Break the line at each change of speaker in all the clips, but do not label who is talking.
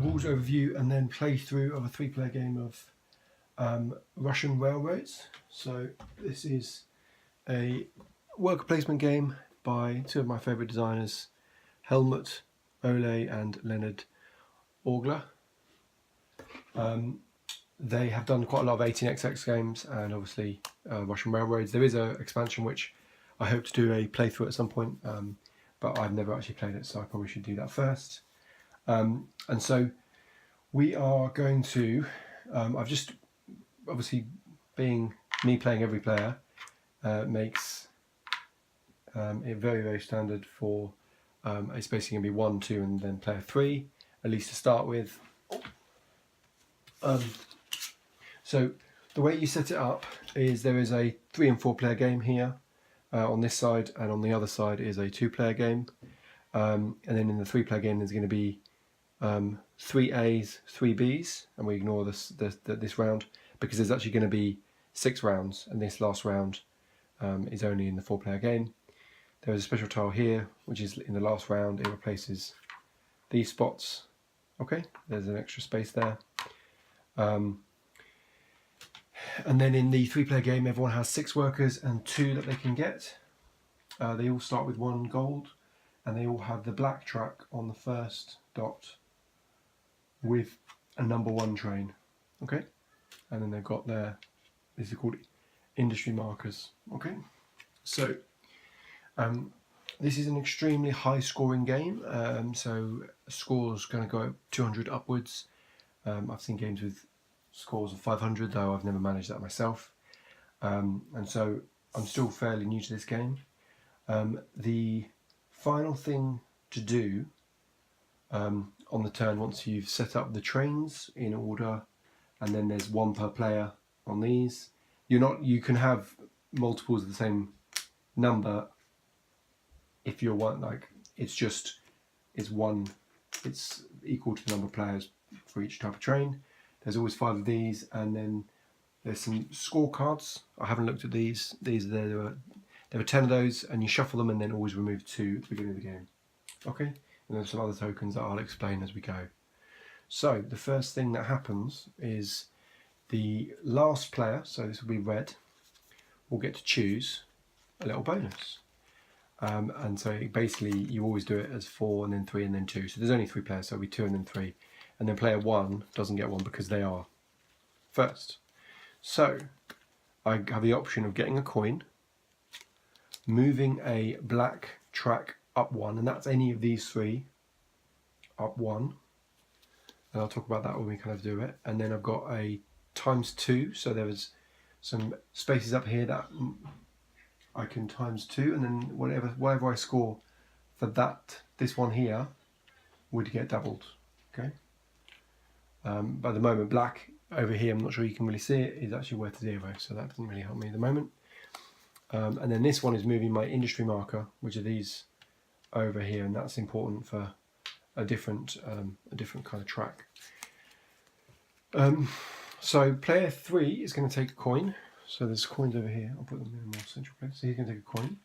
rules overview and then playthrough of a 3-player game of Russian Railroads. So this is a worker placement game by two of my favourite designers, Helmut Ole and Leonard Orgler. They have done quite a lot of 18xx games and obviously Russian Railroads. There is an expansion which I hope to do a playthrough at some point, but I've never actually played it, so I probably should do that first. And so we are going to, I've just, obviously being me playing every player makes it very, very standard for, it's basically going to be 1, 2 and then player 3, at least to start with. So the way you set it up is there is a 3 and 4 player game here on this side, and on the other side is a 2-player game. And then in the 3-player game there's going to be 3 A's, 3 B's, and we ignore this round because there's actually going to be 6 rounds, and this last round is only in the 4-player game. There is a special tile here, which is in the last round. It replaces these spots. Okay, there's an extra space there. And then in the 3-player game, everyone has 6 workers and 2 that they can get. They all start with 1 gold, and they all have the black track on the first dot with a number 1 train. Okay, and then they've got their, these are called industry markers. Okay, so this is an extremely high scoring game, so scores going to go 200 upwards. I've seen games with scores of 500, though I've never managed that myself, and so I'm still fairly new to this game. The final thing to do on the turn, once you've set up the trains in order, and then there's 1 per player on these, you can have multiples of the same number if you're one, like it's equal to the number of players for each type of train. There's always 5 of these, and then there's some scorecards. I haven't looked at these. There are 10 of those, and you shuffle them and then always remove 2 at the beginning of the game. Okay, and there's some other tokens that I'll explain as we go. So the first thing that happens is the last player, so this will be red, will get to choose a little bonus. And so basically you always do it as 4 and then 3 and then 2. So there's only 3 players, so it'll be 2 and then 3. And then player 1 doesn't get 1 because they are first. So I have the option of getting a coin, moving a black track up 1, and that's any of these 3 up 1. And I'll talk about that when we kind of do it. And then I've got a ×2, so there's some spaces up here that I can ×2, and then whatever I score for this one here would get doubled. Okay. By the moment, black over here, I'm not sure you can really see it, is actually worth 0, so that doesn't really help me at the moment. And then this one is moving my industry marker, which are these over here, and that's important for a different kind of track. So player 3 is going to take a coin. So there's coins over here. I'll put them in a more central place. So he's going to take a coin.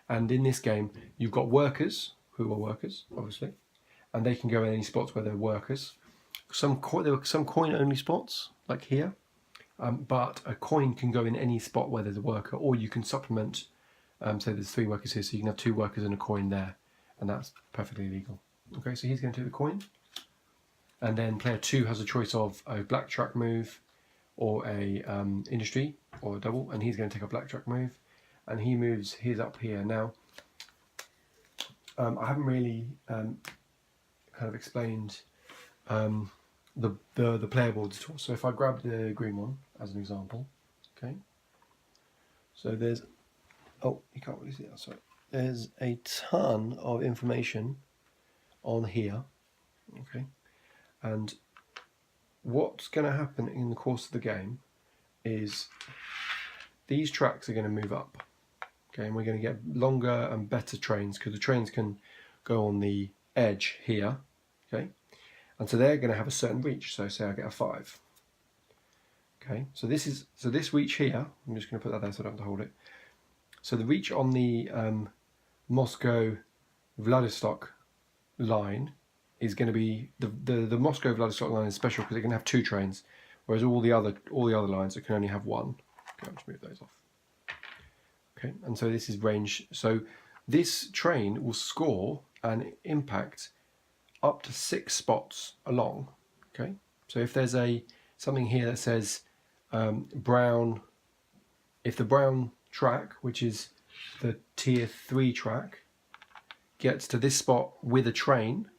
And in this game, you've got workers, who are workers, obviously, and they can go in any spots where they're workers. There were some coin-only spots, like here, but a coin can go in any spot where there's a worker, or you can supplement. So there's 3 workers here, so you can have 2 workers and a coin there, and that's perfectly legal. Okay, so he's going to take the coin, and then player 2 has a choice of a black track move, or a industry, or a double, and he's going to take a black track move, and he moves his up here. Now, I haven't really kind of explained the player boards at all. So if I grab the green one as an example, okay, so there's, oh, you can't really see that, sorry. There's a ton of information on here, okay, and what's going to happen in the course of the game is these tracks are going to move up, okay, and we're going to get longer and better trains because the trains can go on the edge here, okay, and so they're going to have a certain reach. So say I get a 5, okay, so this reach here, I'm just going to put that there so I don't have to hold it. So the reach on the Moscow Vladivostok line is going to be the Moscow Vladivostok line is special because it can have 2 trains, whereas all the other lines it can only have 1. Okay, I'll just move those off. Okay, and so this is range. So this train will score and impact up to 6 spots along. Okay, so if there's something here that says brown, if the brown track, which is the tier 3 track, gets to this spot with a train,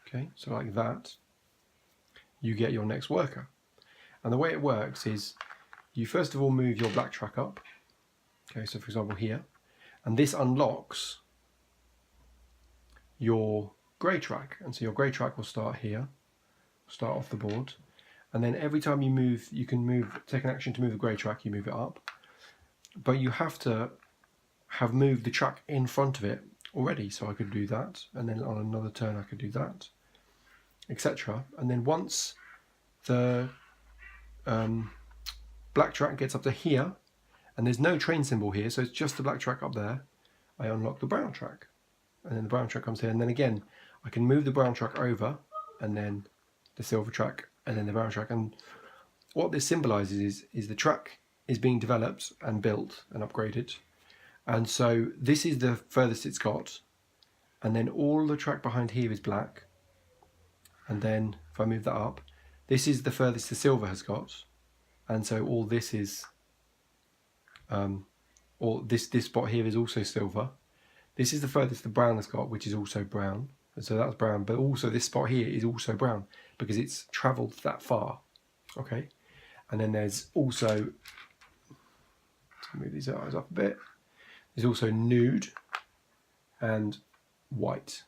okay, so like that, you get your next worker. And the way it works is you first of all move your black track up. Okay, so for example here, and this unlocks your grey track, and so your grey track will start here, start off the board, and then every time you move, you can take an action to move the grey track, you move it up, but you have to have moved the track in front of it already. So I could do that, and then on another turn I could do that, etc. And then once the black track gets up to here, and there's no train symbol here, so it's just the black track up there, I unlock the brown track, and then the brown track comes here, and then again I can move the brown track over, and then the silver track, and then the brown track. And what this symbolises is the track is being developed and built and upgraded, and so this is the furthest it's got, and then all the track behind here is black, and then if I move that up, this is the furthest the silver has got, and so all this is or this spot here is also silver. This is the furthest the brown has got, which is also brown, and so that's brown, but also this spot here is also brown because it's travelled that far. Okay, and then there's also, let's move these eyes up a bit, there's also nude and white.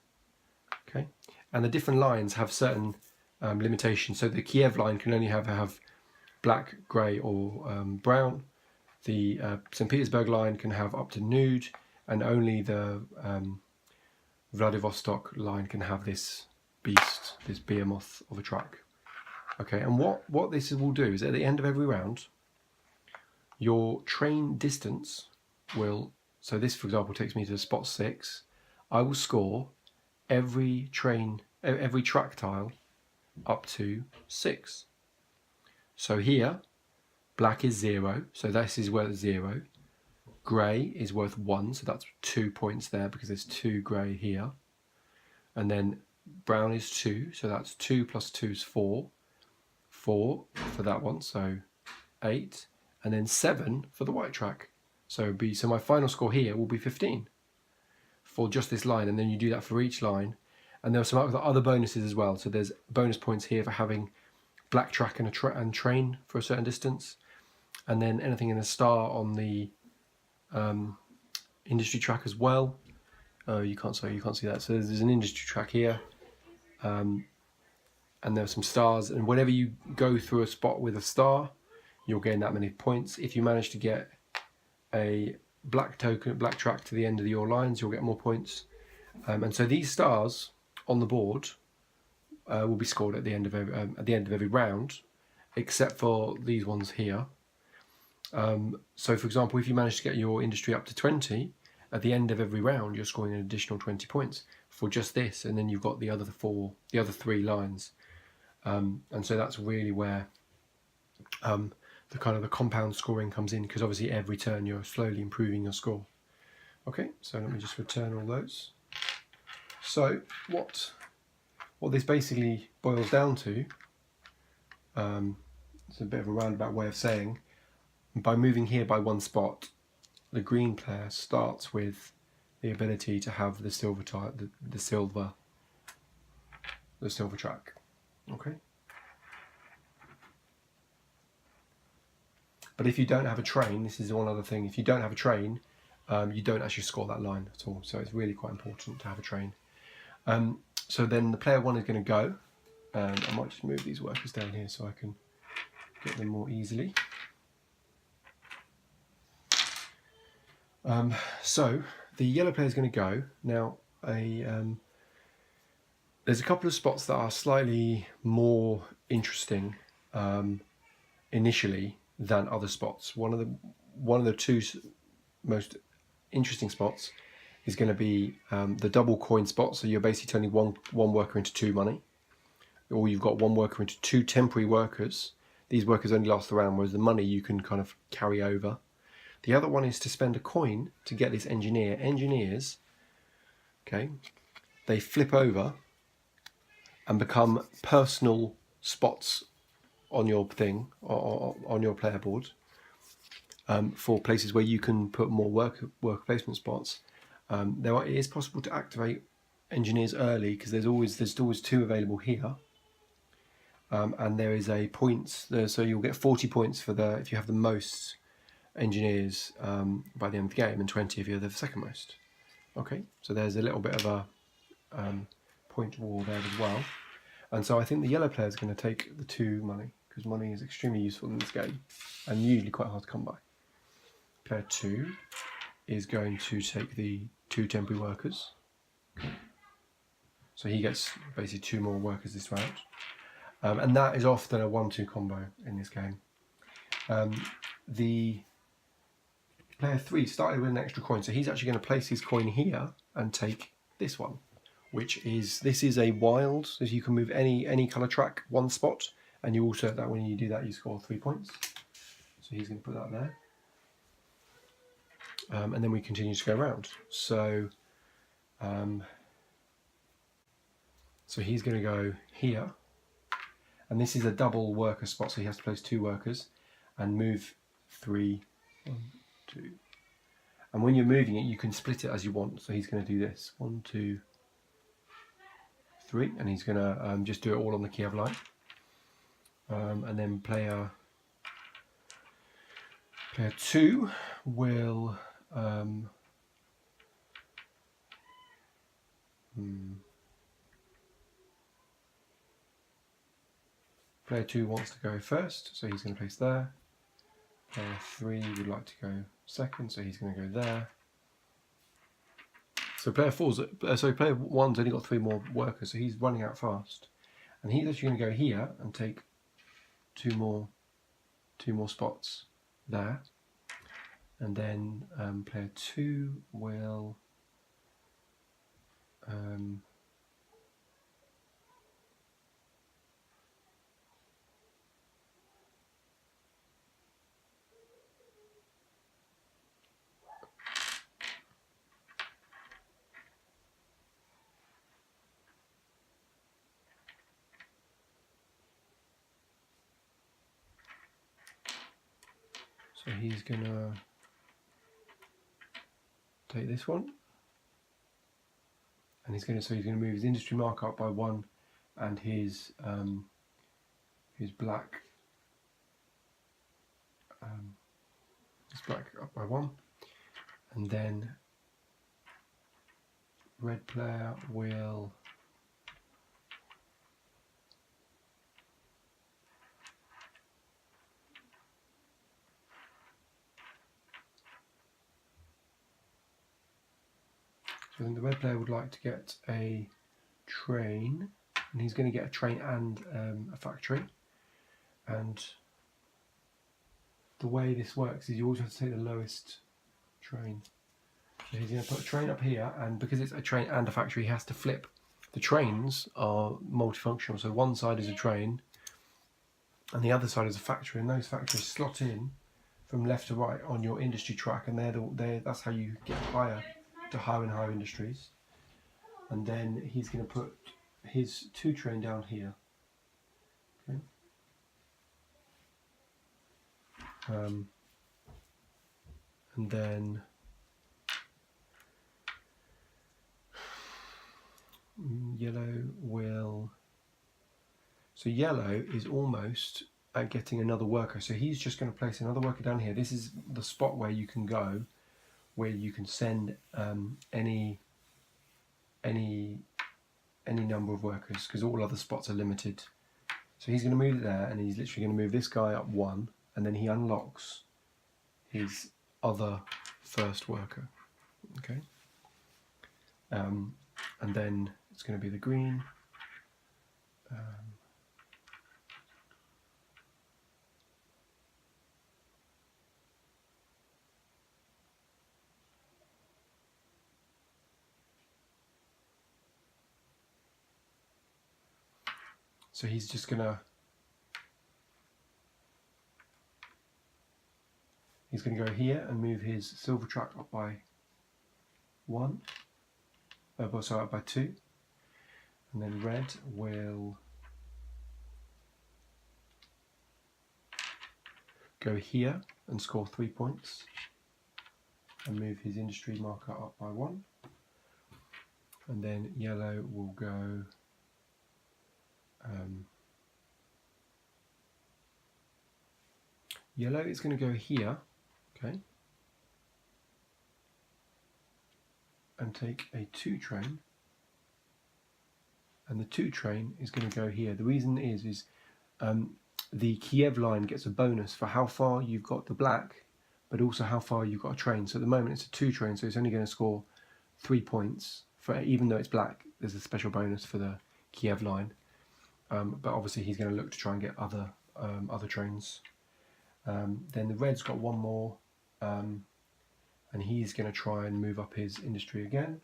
Okay, and the different lines have certain limitations. So the Kiev line can only have black, grey or brown. The St. Petersburg line can have up to nude, and only the Vladivostok line can have this beast, this behemoth of a track. Okay, and what this will do is at the end of every round, your train distance will, so this for example takes me to spot 6, I will score every track tile up to 6. So here, black is 0, so this is worth 0. Grey is worth 1, so that's 2 points there because there's 2 grey here. And then brown is 2, so that's 2 plus 2 is 4. 4 for that one, so 8. And then 7 for the white track. So my final score here will be 15 for just this line, and then you do that for each line. And there are some other bonuses as well. So there's bonus points here for having black track and train for a certain distance, and then anything in a star on the industry track as well. Oh, you can't see that. So there's an industry track here, and there are some stars. And whenever you go through a spot with a star, you'll gain that many points. If you manage to get a black track to the end of your lines, you'll get more points. And so these stars on the board will be scored at the end of every round, except for these ones here. So for example, if you manage to get your industry up to 20, at the end of every round you're scoring an additional 20 points for just this, and then you've got the other 3 lines. And so that's really where the kind of the compound scoring comes in, because obviously every turn you're slowly improving your score. Okay, so let me just return all those. So what this basically boils down to, it's a bit of a roundabout way of saying, by moving here by 1 spot, the green player starts with the ability to have the silver track. Okay. But if you don't have a train, this is one other thing. If you don't have a train, you don't actually score that line at all. So it's really quite important to have a train. So then the player 1 is going to go. I might just move these workers down here so I can get them more easily. So the yellow player is going to go. Now, there's a couple of spots that are slightly more interesting initially than other spots. One of the 2 most interesting spots is going to be the double coin spot. So you're basically turning one worker into 2 money, or you've got 1 worker into 2 temporary workers. These workers only last the round, whereas the money you can kind of carry over. The other one is to spend a coin to get this engineer. Engineers, okay, they flip over and become personal spots on your thing, or on your player board, for places where you can put more worker placement spots. It is possible to activate engineers early because there's always 2 available here, and there is a points there, so you'll get 40 points for if you have the most engineers by the end of the game, and 20 if you're the second most. Okay, so there's a little bit of a point war there as well. And so I think the yellow player is going to take the 2 money, because money is extremely useful in this game and usually quite hard to come by. Player 2 is going to take the 2 temporary workers. So he gets basically 2 more workers this round. And that is often a 1-2 combo in this game. The player 3 started with an extra coin, so he's actually going to place his coin here and take this one, this is a wild, so you can move any colour track 1 spot, and you also, when you do that, you score 3 points. So he's going to put that there. And then we continue to go around. So he's going to go here, and this is a double worker spot, so he has to place 2 workers and move 3, 1, 2. And when you're moving it, you can split it as you want. So he's going to do this 1, 2, 3, and he's going to just do it all on the key of light. And then player 2 will player 2 wants to go first, so he's going to place there. Player 3 would like to go second, so he's going to go there. So player 1's only got 3 more workers, so he's running out fast, and he's actually going to go here and take 2 more spots there. And then player 2 will so he's going to take this one, and he's going to move his industry mark up by 1, and his black up by 1, and then red player will So then the red player would like to get a train, and he's going to get a train and a factory. And the way this works is you always have to take the lowest train. So he's going to put a train up here, and because it's a train and a factory, he has to flip. The trains are multifunctional, so one side is a train and the other side is a factory, and those factories slot in from left to right on your industry track, and that's how you get higher to higher and higher industries. And then he's going to put his 2 train down here. Okay. And then yellow will... So yellow is almost at getting another worker. So he's just going to place another worker down here. This is the spot where you can go, where you can send any number of workers, because all other spots are limited. So he's going to move it there, and he's literally going to move this guy up 1, and then he unlocks his other first worker. Okay. And then it's going to be the green. So he's just gonna go here and move his silver track up by 1. Sorry, up by 2. And then red will go here and score 3 points and move his industry marker up by 1. And then yellow will go yellow is going to go here, okay, and take a 2 train, and the 2 train is going to go here. The reason is the Kiev line gets a bonus for how far you've got the black, but also how far you've got a train. So at the moment it's a 2 train, so it's only going to score 3 points for, even though it's black. There's a special bonus for the Kiev line, but obviously he's going to look to try and get other trains. Then the red's got 1 more, and he's going to try and move up his industry again.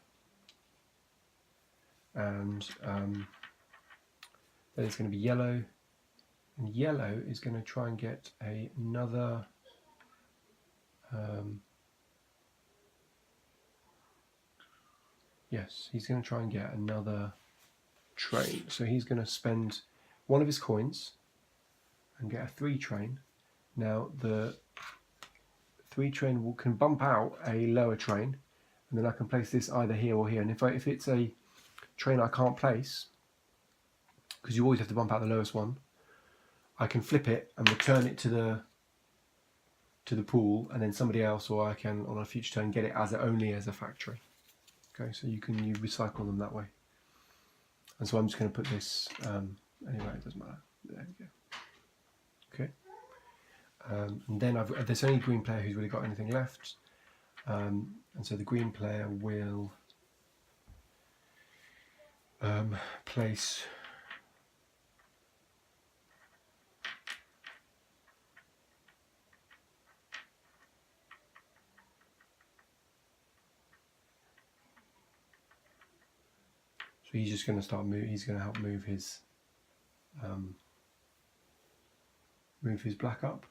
And then it's going to be yellow, and yellow is going to try and get another yes, he's going to try and get another train. So he's going to spend 1 of his coins and get a 3 train. Now the 3 train can bump out a lower train, and then I can place this either here or here. And if it's a train I can't place, because you always have to bump out the lowest one, I can flip it and return it to the pool, and then somebody else, or I can on a future turn get it only as a factory. Okay, so you recycle them that way. And so I'm just going to put this anyway. It doesn't matter. There we go. Okay. And then there's only green player who's really got anything left, and so the green player will place so he's just going to start he's going to help move his black up.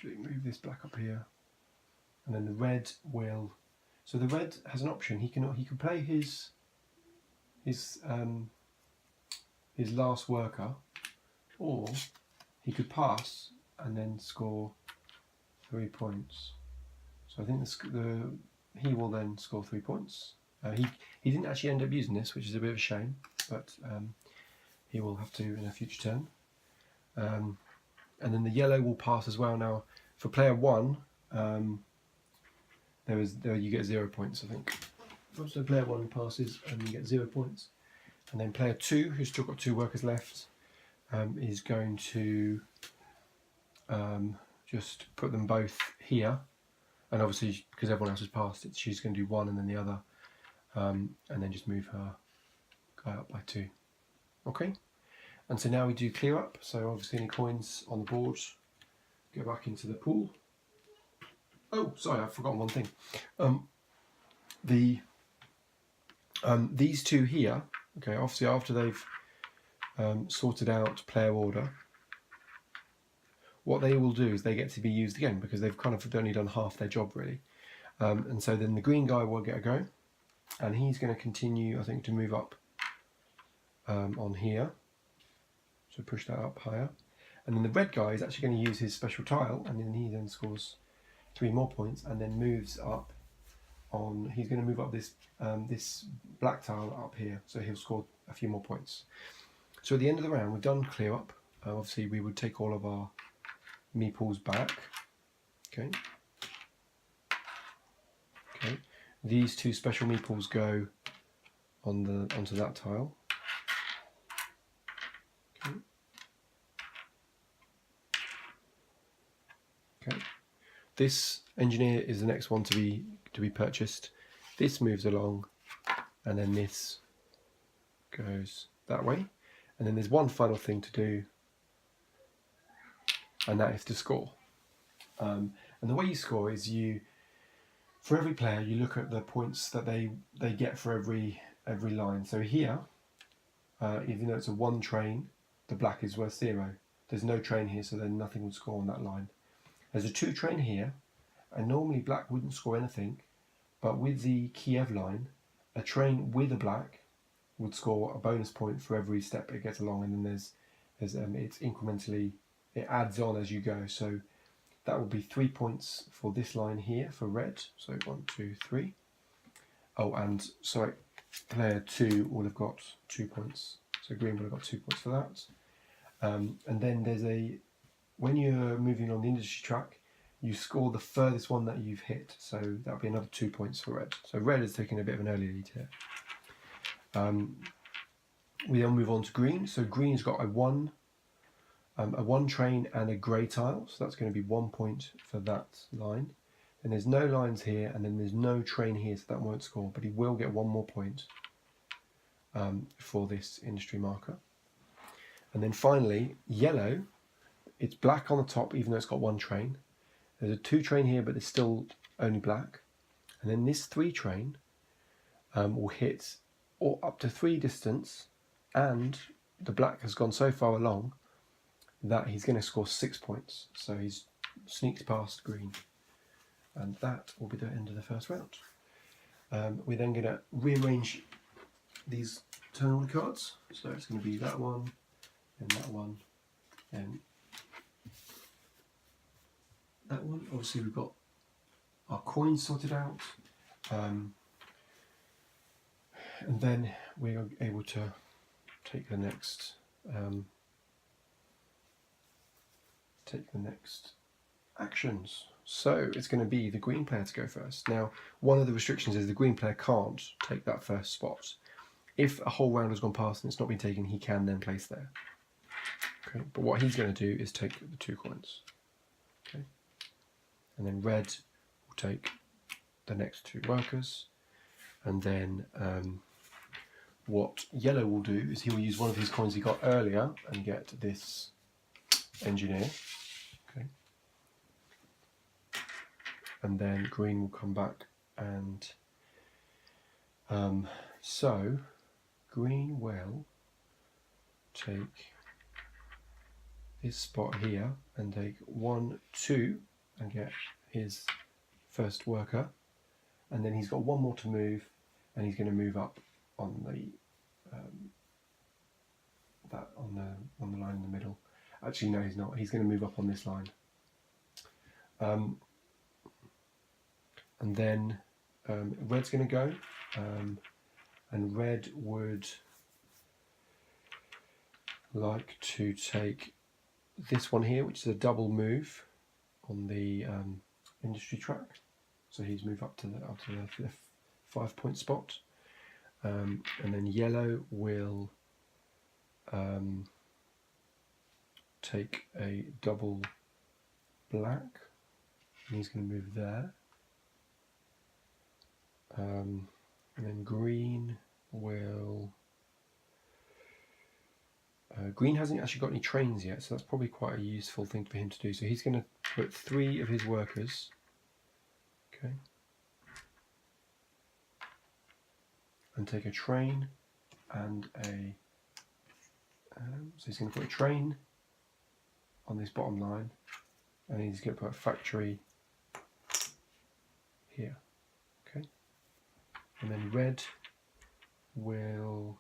Let's move this black up here, and then the red will. So the red has an option. He can play his last worker, or he could pass and then score 3 points. So I think he will then score 3 points. He didn't actually end up using this, which is a bit of a shame, but he will have to in a future turn. And then the yellow will pass as well. Now, for player 1, you get 0 points, I think. So player 1 passes and you get 0 points. And then player 2, who's still got 2 workers left, is going to just put them both here. And obviously, because everyone else has passed it, she's going to do 1 and then the other, and then just move her guy up by 2. Okay. And so now we do clear up. So obviously any coins on the board go back into the pool. Oh, sorry, I've forgotten one thing. These 2 here, okay, obviously after they've sorted out player order, what they will do is they get to be used again because they've kind of only done half their job really. And so then the green guy will get a go, and he's going to continue, I think, to move up on here. So push that up higher. And then the red guy is actually going to use his special tile, and then he then scores 3 more points and then moves up on, he's going to move up this black tile up here, so he'll score a few more points. So at the end of the round, we've done clear up. Obviously we would take all of our meeples back. Okay. Okay. These 2 special meeples go onto that tile. Okay. Okay. This engineer is the next one to be purchased. This moves along, and then this goes that way. And then there's one final thing to do, and that is to score. And the way you score is for every player, you look at the points that they get for every line. So here, even though it's a 1 train, the black is worth 0. There's no train here, so then nothing would score on that line. There's a 2 train here, and normally black wouldn't score anything, but with the Kiev line, a train with a black would score a bonus point for every step it gets along, and then there's it's incrementally, it adds on as you go. So that will be 3 points for this line here for red. So 1, 2, 3. Oh, and sorry, player 2 will have got 2 points. So green will have got 2 points for that. And then there's when you're moving on the industry track, you score the furthest one that you've hit. So that'll be another 2 points for red. So red is taking a bit of an early lead here. We then move on to green. So green's got a 1 train and a grey tile. So that's going to be 1 point for that line. And there's no lines here, and then there's no train here, so that won't score. But he will get 1 more point for this industry marker. And then finally, yellow, it's black on the top, even though it's got 1 train. There's a 2 train here, but it's still only black. And then this 3 train will hit or up to 3 distance, and the black has gone so far along that he's going to score 6 points. So he sneaks past green. And that will be the end of the first round. We're then going to rearrange these turn order cards. So it's going to be that one, and that one, and that one. Obviously we've got our coins sorted out. And then we are able to take the next actions. So it's going to be the green player to go first. Now, one of the restrictions is the green player can't take that first spot. If a whole round has gone past and it's not been taken, he can then place there. Okay, but what he's going to do is take the 2 coins. Okay, and then red will take the next 2 workers, and then what yellow will do is he will use one of his coins he got earlier and get this engineer. Okay. And then green will come back, and so green will take this spot here and take 1, 2 and get his first worker, and then he's got 1 more to move, and he's going to move up on the on the line in the middle. Actually, no, he's not. He's going to move up on this line. And then red's going to go, and red would like to take this one here, which is a double move on the industry track. So he's moved up to the 5 point spot, and then yellow will take a double black, and he's going to move there. And then green will... green hasn't actually got any trains yet, so that's probably quite a useful thing for him to do. So he's going to put 3 of his workers, okay, and take a train and a... so he's going to put a train on this bottom line, and he's going to put a factory here. Okay, and then red will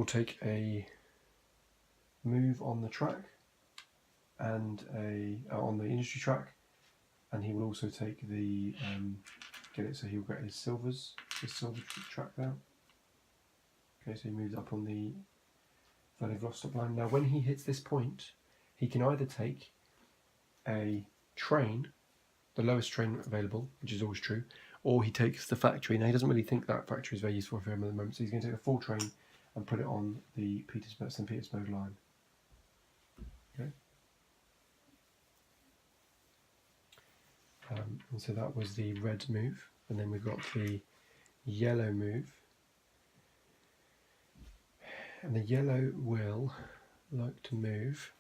take a move on the track and on the industry track, and he will also take the get it, so he'll get his silver track there. Okay, so he moves up on the Vladivostok line. Now when he hits this point, he can either take a train, the lowest train available, which is always true, or he takes the factory. Now he doesn't really think that factory is very useful for him at the moment, so he's going to take a full train and put it on the St. Petersburg line. Okay. And so that was the red move, and then we've got the yellow move, and the yellow will like to move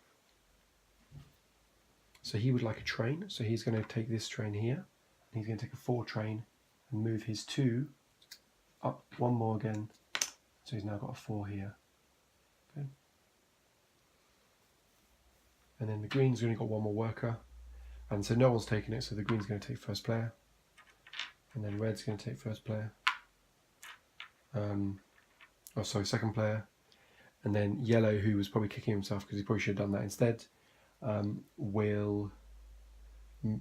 So he would like a train. So he's going to take this train here. And he's going to take a 4 train and move his 2 up 1 more again. So he's now got a 4 here. Okay. And then the green's only got 1 more worker. And so no one's taken it, so the green's going to take first player. And then red's going to take first player. Second player. And then yellow, who was probably kicking himself because he probably should have done that instead, will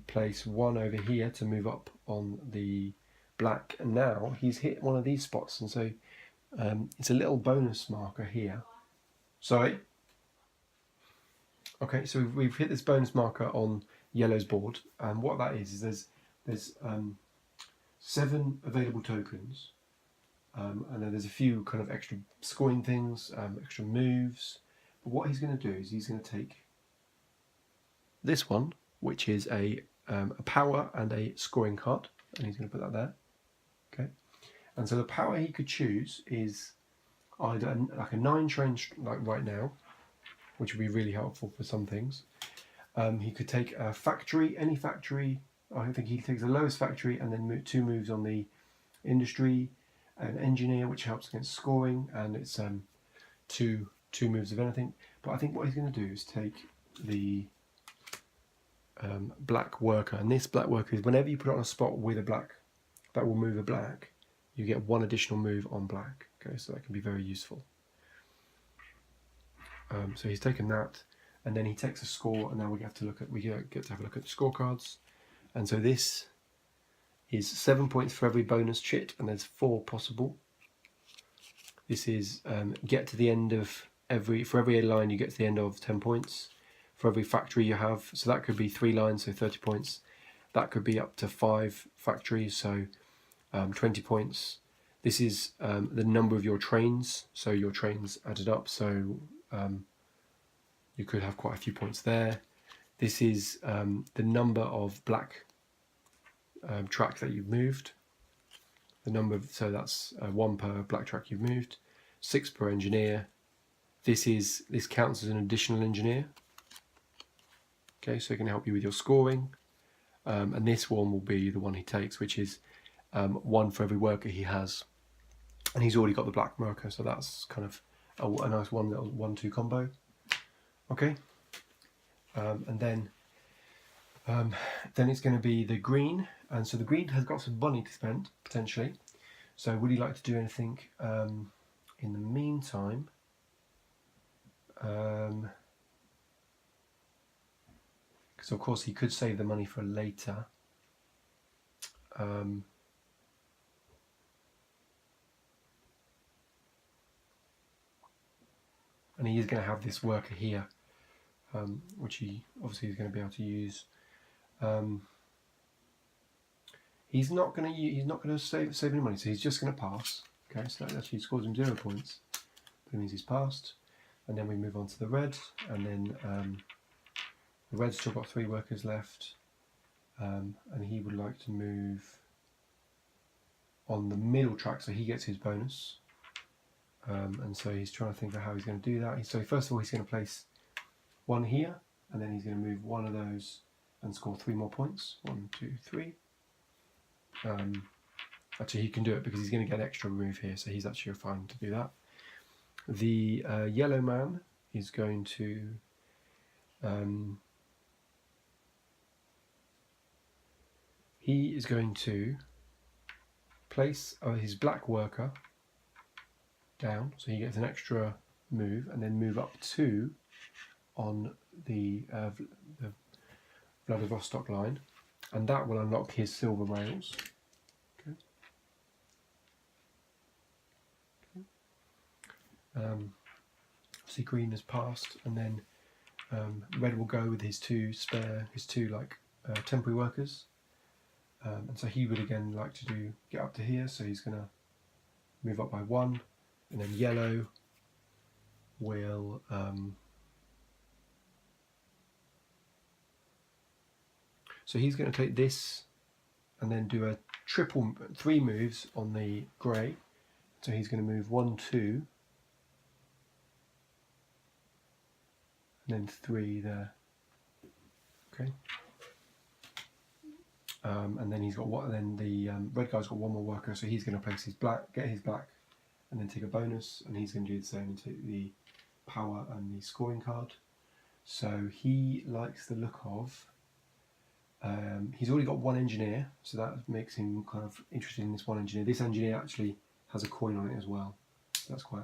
place 1 over here to move up on the black. And now he's hit one of these spots, and so it's a little bonus marker here. Sorry? Okay, so we've hit this bonus marker on yellow's board, and what that is there's 7 available tokens, and then there's a few kind of extra scoring things, extra moves. But what he's going to do is he's going to take this one, which is a power and a scoring card, and he's going to put that there. Okay, and so the power he could choose is either like a 9 train like right now, which would be really helpful for some things. He could take a factory, any factory. I think he takes the lowest factory and then 2 moves on the industry, an engineer, which helps against scoring, and it's 2 moves of anything. But I think what he's going to do is take the black worker, and this black worker is whenever you put it on a spot with a black that will move a black, you get 1 additional move on black. Okay, so that can be very useful. So he's taken that, and then he takes a score, and now we get to have a look at the scorecards. And so this is 7 points for every bonus chit, and there's 4 possible. This is get to the end of for every line you get to the end of 10 points. For every factory you have, so that could be 3 lines, so 30 points. That could be up to 5 factories, so 20 points. This is the number of your trains, so your trains added up, so you could have quite a few points there. This is the number of black track that you've moved. The number of, so that's 1 per black track you've moved, 6 per engineer. This counts as an additional engineer. Okay, so it can help you with your scoring. And this one will be the one he takes, which is 1 for every worker he has. And he's already got the black marker, so that's kind of a nice little 1-2 combo. Okay, and then it's going to be the green, and so the green has got some money to spend potentially. So would he like to do anything in the meantime? Because of course he could save the money for later. And he is going to have this worker here, which he obviously is going to be able to use. He's not going to save any money, so he's just going to pass. Okay, so that actually scores him 0 points. That means he's passed. And then we move on to the red, and then the red's still got 3 workers left, and he would like to move on the middle track, so he gets his bonus. And so he's trying to think of how he's going to do that. So first of all, he's going to place 1 here, and then he's going to move 1 of those and score 3 more points. 1, 2, 3. Actually, he can do it because he's going to get an extra move here, so he's actually fine to do that. The yellow man is going to place his black worker down, so he gets an extra move, and then move up 2 on the Vladivostok line, and that will unlock his silver rails. Okay. Obviously green has passed, and then red will go with his two temporary workers, and so he would again like to get up to here, so he's going to move up by 1, and then yellow will so he's going to take this and then do a 3 moves on the grey. So he's going to move 1, 2, and then 3 there. Okay. And then he's got what? Then the red guy's got one more worker, so he's going to place his black, get his black, and then take a bonus, and he's going to do the same and take the power and the scoring card. So he likes the look of. He's already got one engineer, so that makes him kind of interested in this one engineer. This engineer actually has a coin on it as well, so that's quite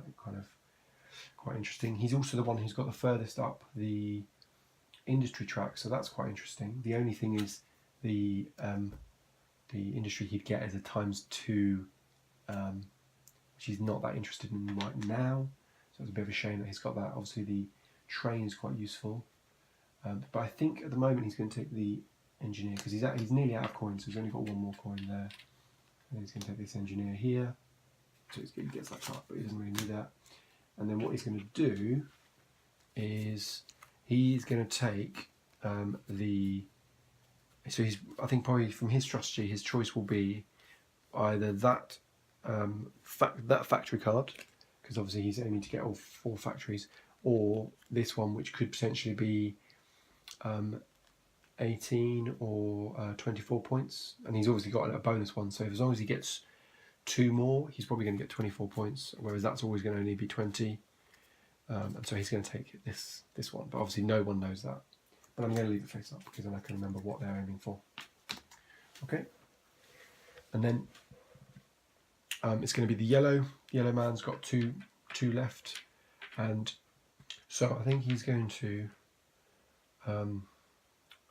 interesting. He's also the one who's got the furthest up the industry track, so that's quite interesting. The only thing is the industry he'd get is a ×2, which he's not that interested in right now. So it's a bit of a shame that he's got that. Obviously the train is quite useful, but I think at the moment he's going to take the engineer because he's nearly out of coins, so he's only got one more coin there. And he's going to take this engineer here, so he gets that card, but he doesn't really need that. And then what he's going to do is he's going to take so I think probably from his strategy, his choice will be either that that factory card, because obviously he's aiming to get all 4 factories, or this one, which could potentially be 18 or 24 points, and he's obviously got a bonus one, so as long as he gets 2 more, he's probably going to get 24 points, whereas that's always going to only be 20, and so he's going to take this one, but obviously no one knows that. But I'm going to leave it face up because then I can remember what they're aiming for. Okay, and then it's going to be the yellow man's got two left, and so I think he's going to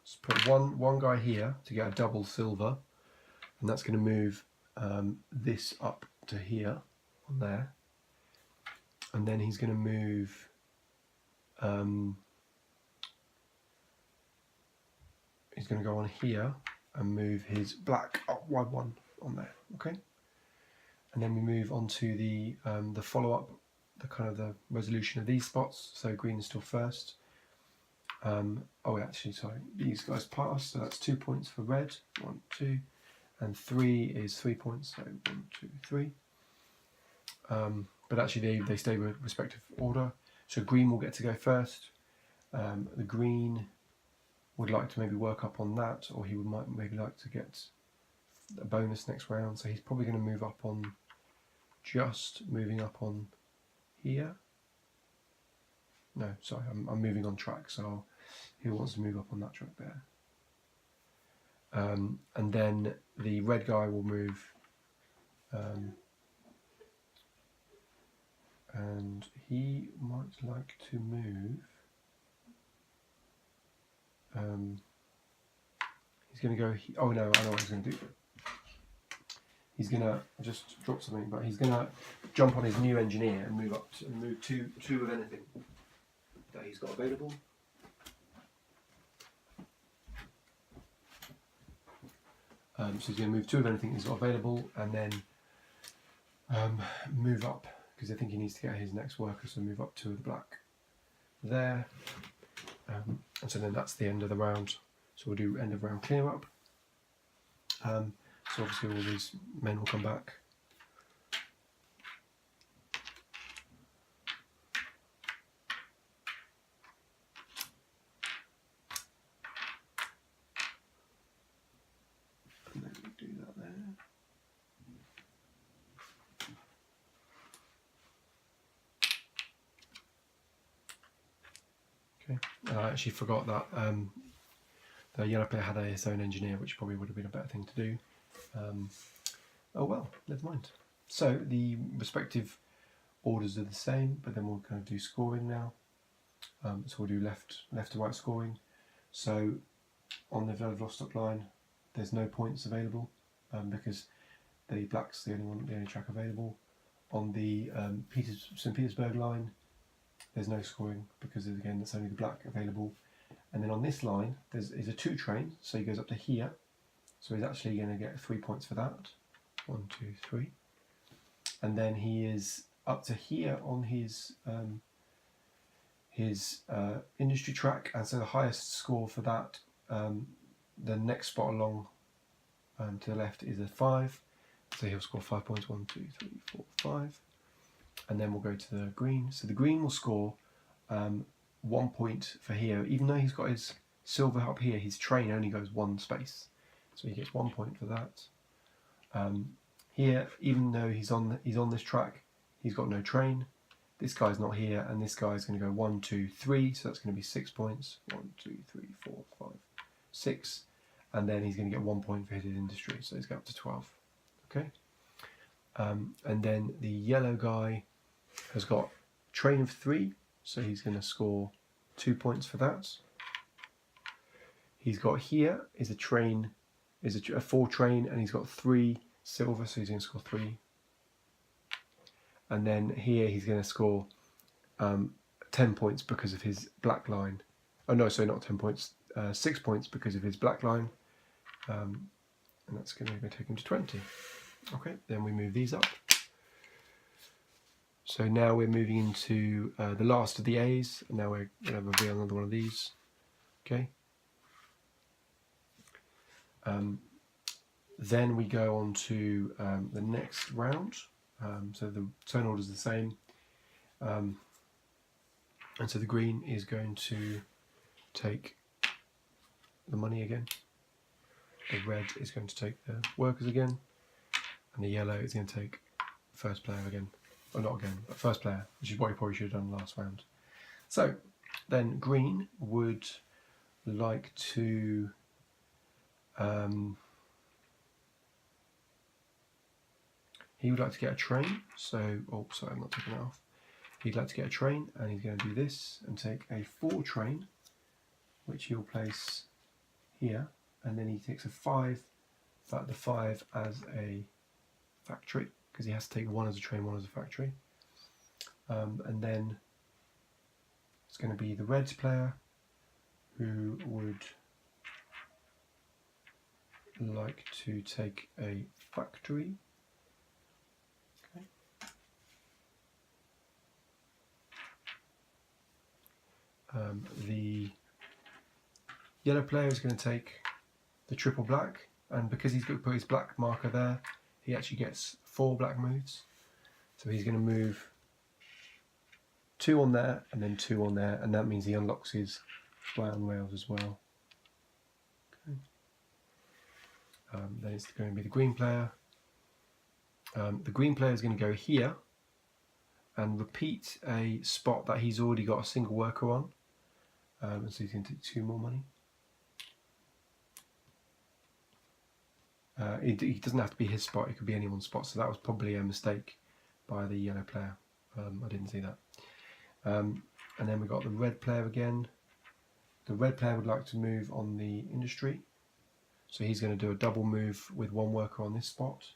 just put one guy here to get a double silver, and that's going to move this up to here on there, and then he's going to move he's going to go on here and move his black up by 1 on there. Okay, and then we move on to the follow-up, the kind of the resolution of these spots. So green is still first. Oh, actually, sorry, these guys pass, so that's 2 points for red. 1, 2, and 3 is 3 points. So 1, 2, 3. But actually, they stay with respective order. So green will get to go first. The green would like to maybe work up on that, or he might maybe like to get a bonus next round. So he's probably going to move up on, just moving up on here. No, sorry, I'm moving on track, so he wants to move up on that track there. And then the red guy will move, and he might like to move. He's going to go. Oh no, I know what he's going to do. He's going to just drop something, but he's going to jump on his new engineer and move up to move two of anything that he's got available. So he's going to move 2 of anything he's got available, and then move up, because I think he needs to get his next worker, so move up 2 of the black there. And so then that's the end of the round. So we'll do end of round clear up. So obviously all these men will come back. And then we do that there. Okay, I actually forgot that the yellow player had his own engineer, which probably would have been a better thing to do. Oh well, never mind. So the respective orders are the same, but then we'll kind of do scoring now. So we'll do left to right scoring. So on the Vladivostok line, there's no points available because the black's the only track available. On the St. Petersburg line, there's no scoring because again that's only the black available. And then on this line, is a 2 train, so he goes up to here. So he's actually going to get 3 points for that. 1, 2, 3. And then he is up to here on his industry track, and so the highest score for that, the next spot along to the left is a 5. So he'll score 5 points. 1, 2, 3, 4, 5. And then we'll go to the green. So the green will score 1 point for here, even though he's got his silver up here, his train only goes one space, so he gets 1 point for that. Here, even though he's on this track, he's got no train. This guy's not here, and this guy's going to go 1, 2, 3, so that's going to be 6 points. 1, 2, 3, 4, 5, 6, and then he's going to get 1 point for his industry, so he's got up to 12. Okay, and then the yellow guy has got train of 3, so he's going to score 2 points for that. He's got here is a train, is a 4 train, and he's got 3 silver, so he's going to score 3. And then here he's going to score 10 points because of his black line. Oh no, sorry, not 10 points, 6 points because of his black line. And that's going to take him to 20. Okay, then we move these up. So now we're moving into the last of the A's, and now we're going to reveal another one of these. Okay. Then we go on to the next round. So the turn order is the same. And so the green is going to take the money again. The red is going to take the workers again. And the yellow is going to take first player again. Or not again, but first player, which is what you probably should have done last round. So then green would like to he would like to get a train. So, oh sorry, I'm not taking that off. He'd like to get a train, and he's going to do this and take a 4 train, which he'll place here, and then he takes a 5, but the 5 as a factory, because he has to take 1 as a train, 1 as a factory. And then it's going to be the red player who would like to take a factory. Okay. The yellow player is going to take the triple black, and because he's got to put his black marker there, he actually gets 4 black moves. So he's going to move 2 on there and then 2 on there, and that means he unlocks his brown rails as well. Okay. Then it's going to be the green player. The green player is going to go here and repeat a spot that he's already got a single worker on. And so he's going to take 2 more money. It doesn't have to be his spot, it could be anyone's spot, so that was probably a mistake by the yellow player. I didn't see that. And then we've got the red player again. The red player would like to move on the industry, so he's going to do a double move with 1 worker on this spot.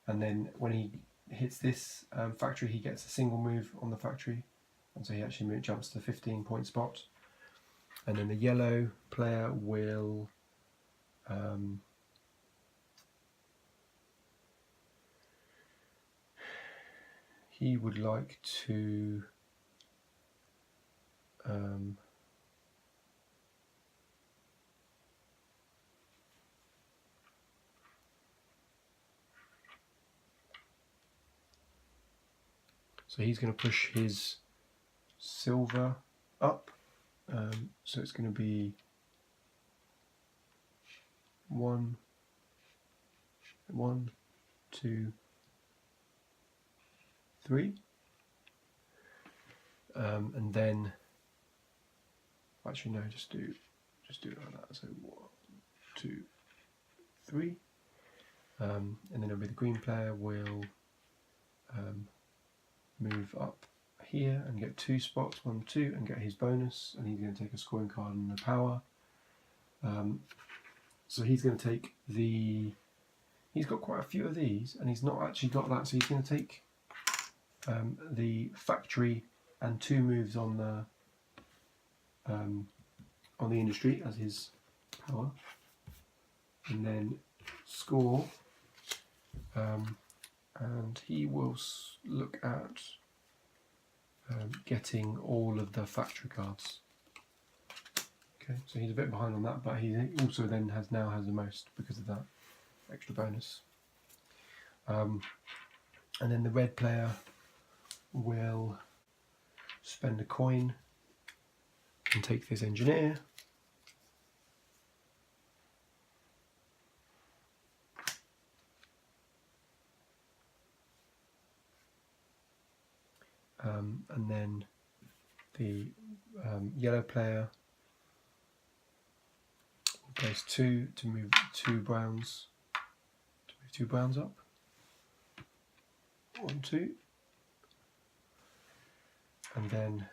And then when he hits this factory, he gets a single move on the factory, and so he actually jumps to the 15-point spot. And then the yellow player will he would like to so he's going to push his silver up, so it's going to be 1, 2, 3, and then actually no, just do it like that. So 1, 2, 3, and then it'll be the green player will move up here and get 2 spots, 1, 2, and get his bonus, and he's going to take a scoring card and the power. So he's going to take he's got quite a few of these, and he's not actually got that, so he's going to take the factory and 2 moves on the industry as his power, and then score, and he will look at getting all of the factory cards. Okay, so he's a bit behind on that, but he also then now has the most because of that extra bonus. And then the red player will spend a coin and take this engineer. And then the yellow player will place 2 to move 2 browns, up. 1, 2. And then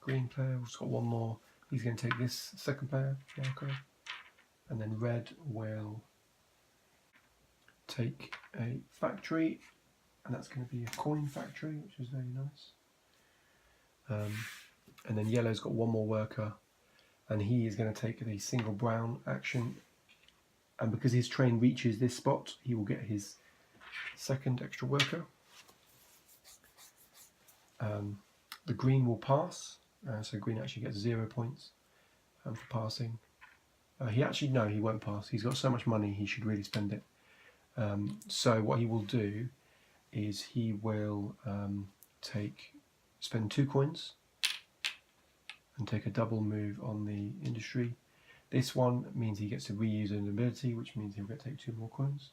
green player, we've got one more. He's going to take this second player marker, and then red will take a factory, and that's going to be a coin factory, which is very nice. And then yellow's got one more worker, and he is going to take the single brown action, and because his train reaches this spot, he will get his second extra worker. The green will pass, so green actually gets 0 points for passing. He won't pass. He's got so much money, he should really spend it. So what he will do is he will spend 2 coins and take a double move on the industry. This one means he gets to reuse an ability, which means he'll get to take 2 more coins.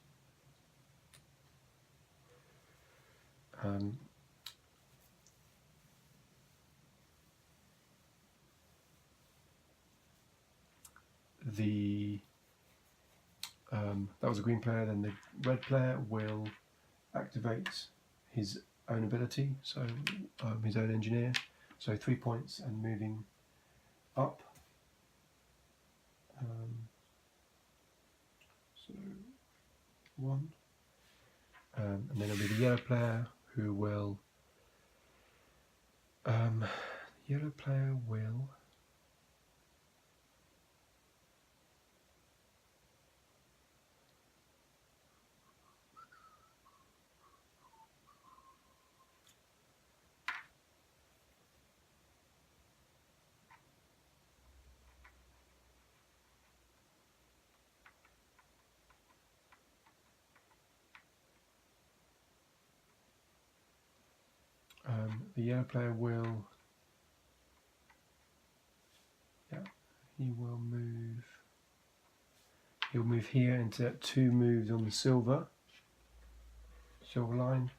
That was a green player. Then the red player will activate his own ability, so his own engineer. So 3 points and moving up. So 1. And then it'll be the yellow player who will. Yellow player will. The yellow player will. He will move. He'll move here into 2 moves on the silver line.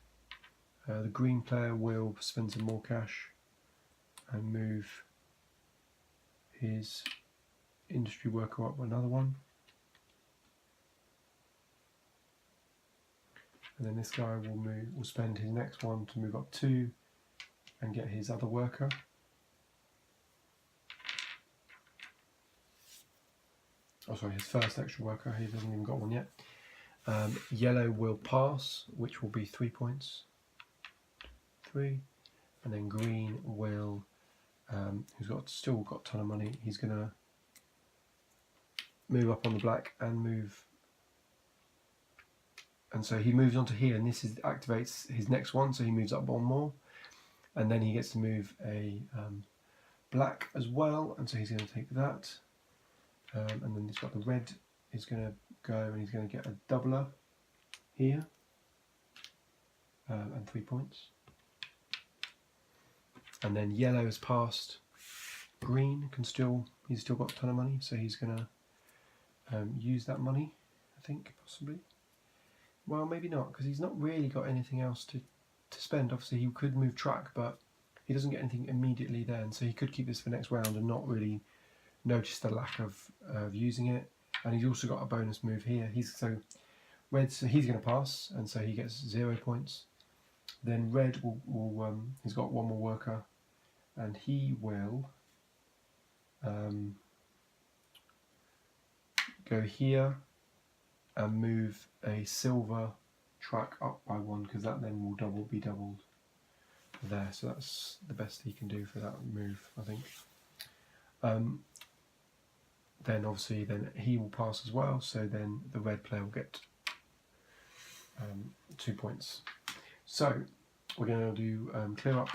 The green player will spend some more cash and move his industry worker up another one. And then this guy will spend his next one to move up 2 and get his other worker. Oh, sorry, his first extra worker. He hasn't even got one yet. Yellow will pass, which will be 3 points. 3. And then green will, who's still got a ton of money, he's going to move up on the black and move. And so he moves onto here, and this activates his next one, so he moves up 1 more. And then he gets to move a black as well, and so he's going to take that. And then he's got the red is going to go, and he's going to get a doubler here, and 3 points. And then yellow has passed. Green he's still got a ton of money, so he's going to use that money, I think, possibly. Well, maybe not, because he's not really got anything else to spend. Obviously, he could move track, but he doesn't get anything immediately then, so he could keep this for next round and not really notice the lack of using it. And he's also got a bonus move here. He's going to pass, and so he gets 0 points. Then red will he's got 1 more worker, and he will go here and move a silver track up by 1, because that then will be doubled there. So that's the best he can do for that move, I think. Then obviously he will pass as well, so then the red player will get 2 points. So we're going to do clear up.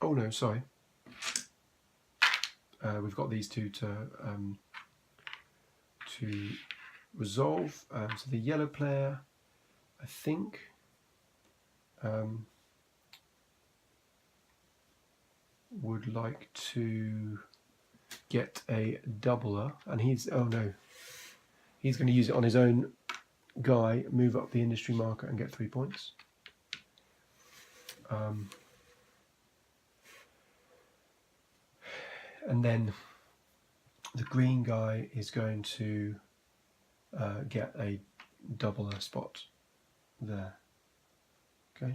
Oh no, sorry. We've got these 2 to resolve. So the yellow player, I think, would like to get a doubler, and he's going to use it on his own guy, move up the industry marker and get 3 points. And then the green guy is going to get a doubler spot there. Okay.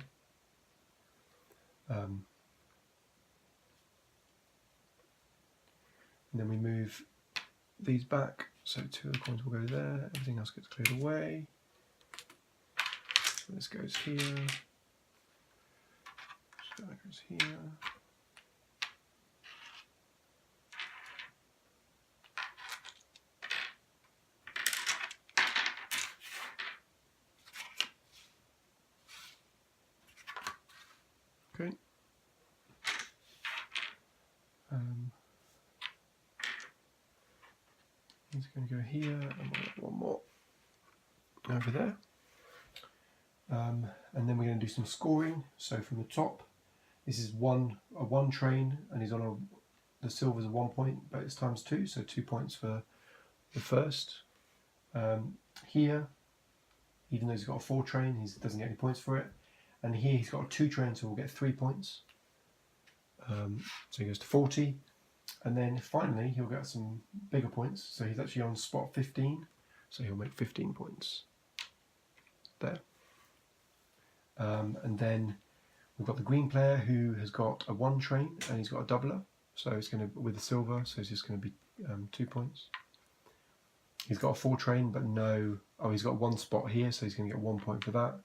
And then we move these back, so 2 of the coins will go there, everything else gets cleared away. So this goes here, so that goes here. Okay. He's going to go here, and we'll get one more over there. And then we're going to do some scoring. So from the top, this is a one train, and he's on the silver's 1 point, but it's times 2, so 2 points for the first. Here, even though he's got a 4 train, he doesn't get any points for it. And here he's got a 2 train, so we'll get 3 points. So he goes to 40. And then finally, he'll get some bigger points. So he's actually on spot 15. So he'll make 15 points there. And then we've got the green player who has got a 1 train and he's got a doubler. So it's going to, with the silver, so it's just going to be 2 points. He's got a 4 train, but he's got 1 spot here, so he's going to get 1 point for that.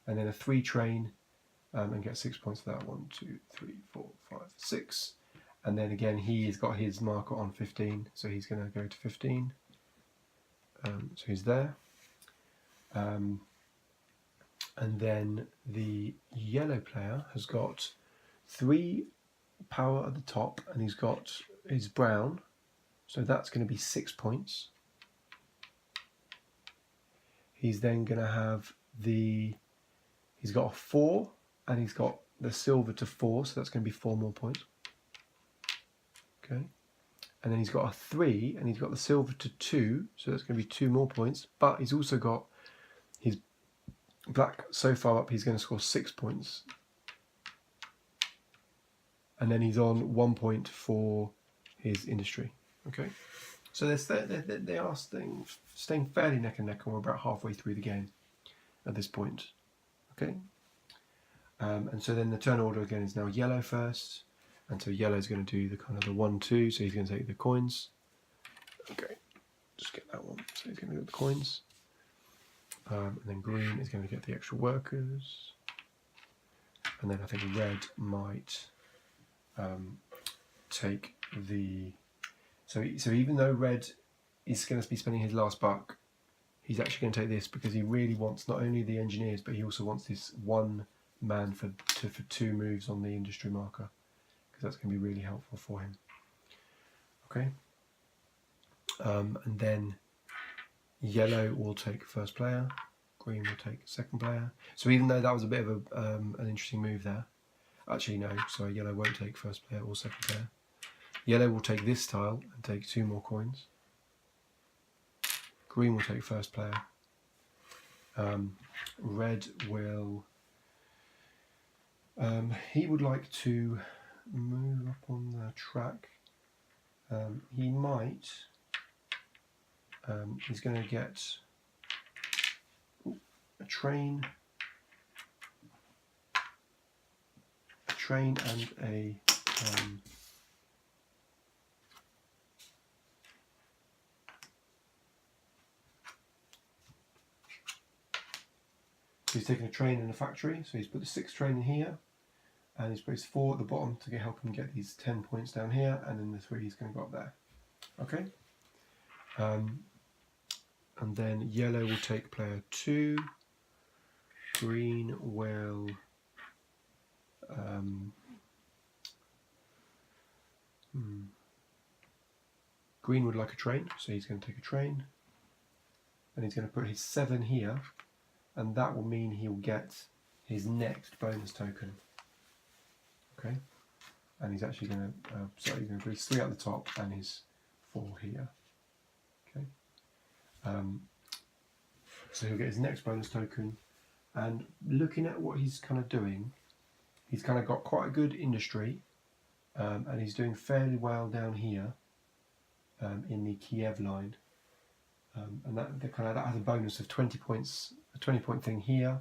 And then a 3 train and get 6 points for that. 1, 2, 3, 4, 5, 6. And then again, he's got his marker on 15, so he's going to go to 15. So he's there. And then the yellow player has got 3 power at the top, and he's got his brown, so that's going to be 6 points. He's then going to have he's got a 4, and he's got the silver to 4, so that's going to be 4 more points. Okay, and then he's got a 3, and he's got the silver to 2, so that's going to be 2 more points. But he's also got his black so far up, he's going to score 6 points. And then he's on 1 point for his industry. Okay, so they are staying fairly neck and neck, and we're about halfway through the game at this point. Okay, and so then the turn order again is now yellow first. And so yellow is going to do the kind of the 1, 2, so he's going to take the coins. Okay, just get that one. So he's going to get the coins. And then green is going to get the extra workers. And then I think red might take the... So even though red is going to be spending his last buck, he's actually going to take this because he really wants not only the engineers, but he also wants this 1 man for 2 moves on the industry marker, because that's going to be really helpful for him. Okay, and then yellow will take first player, green will take second player. So even though that was a bit of an interesting move there, actually no, sorry, yellow won't take first player or second player. Yellow will take this tile and take 2 more coins. Green will take first player. Red will... he would like to move up on the track. He might... he's going to get a train and a... he's taken a train in a factory, so he's put the 6th train in here, and he's put his 4 at the bottom to help him get these 10 points down here, and then the 3 he's going to go up there. Okay. And then yellow will take player 2. Green will green would like a train, so he's going to take a train, and he's going to put his 7 here, and that will mean he'll get his next bonus token. Okay. and he's actually going to he's going to put his 3 at the top and his 4 here. Okay, so he'll get his next bonus token, and looking at what he's kind of doing, he's kind of got quite a good industry, and he's doing fairly well down here in the Kiev line, and that has a bonus of 20 points, a 20-point thing here,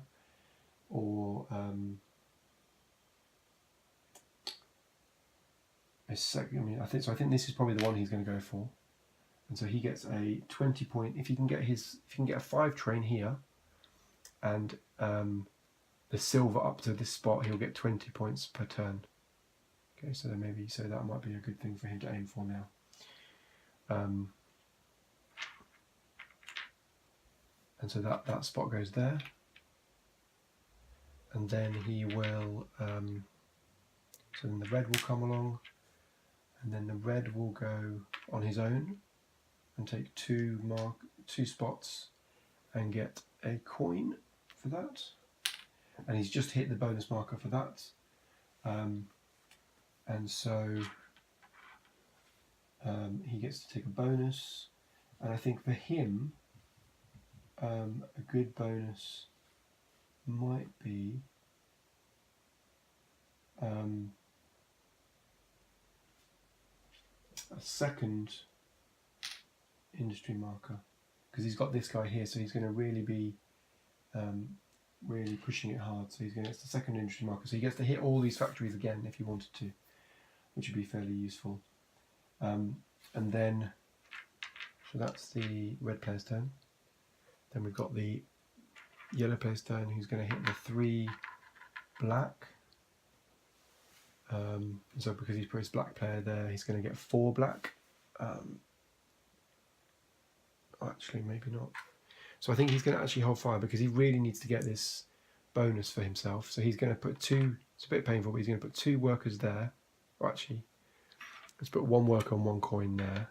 or I think this is probably the one he's going to go for, and so he gets a 20-point. If you can get a 5 train here, and the silver up to this spot, he'll get 20 points per turn. Okay, so then that might be a good thing for him to aim for now. And so that spot goes there, and then he will. So then the red will come along, and then the red will go on his own and take 2 spots and get a coin for that. And he's just hit the bonus marker for that. And so he gets to take a bonus. And I think for him, a good bonus might be a second industry marker, because he's got this guy here, so he's going to really be really pushing it hard. So he's going to get the second industry marker, so he gets to hit all these factories again if he wanted to, which would be fairly useful. And then, so that's the red player's turn. Then we've got the yellow player's turn, who's going to hit the 3 black. So because he's put his black player there, he's going to get 4 black. Actually, maybe not. So I think he's going to actually hold fire, because he really needs to get this bonus for himself. So he's going to put 2, it's a bit painful, but he's going to put 2 workers there. Or actually, let's put 1 worker on 1 coin there,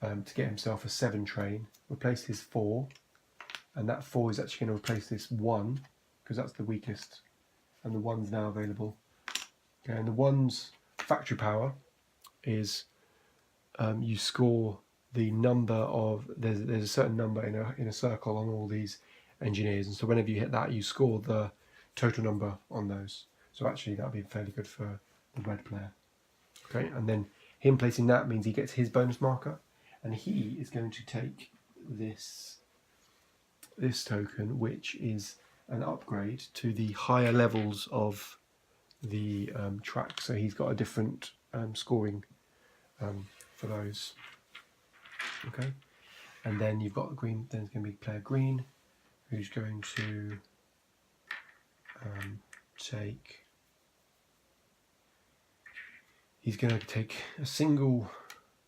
to get himself a 7 train. Replace his 4, and that 4 is actually going to replace this 1, because that's the weakest, and the 1's now available. Okay, and the 1's factory power is you score the number of, there's a certain number in a circle on all these engineers, and so whenever you hit that, you score the total number on those. So actually that would be fairly good for the red player. Okay, and then him placing that means he gets his bonus marker, and he is going to take this token, which is an upgrade to the higher levels of the track. So he's got a different scoring for those. Okay, and then you've got the green. Then it's going to be player green, who's going to take. He's going to take a single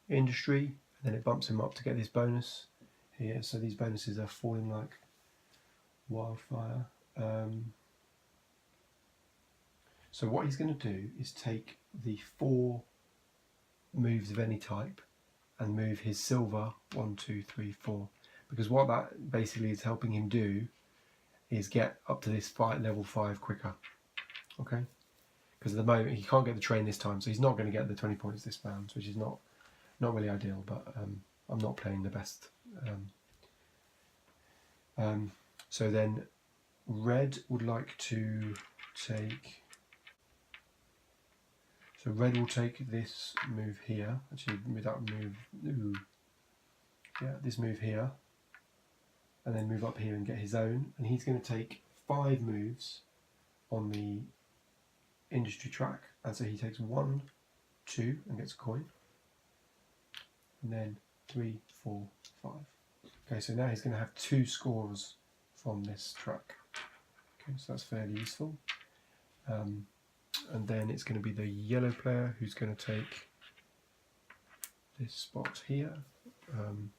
industry, and then it bumps him up to get this bonus here. So these bonuses are falling like wildfire. So what he's going to do is take the 4 moves of any type and move his silver 1, 2, 3, 4. Because what that basically is helping him do is get up to this level 5 quicker. Okay? Because at the moment he can't get the train this time, so he's not going to get the 20 points this round, which is not really ideal, but I'm not playing the best. So then red would like to take... So red will take this move here, actually without move, this move here, and then move up here and get his own, and he's going to take 5 moves on the industry track, and so he takes 1, 2 and gets a coin, and then 3, 4, 5. Okay, so now he's going to have 2 scores from this track. Okay, so that's fairly useful. And then it's going to be the yellow player who's going to take this spot here, and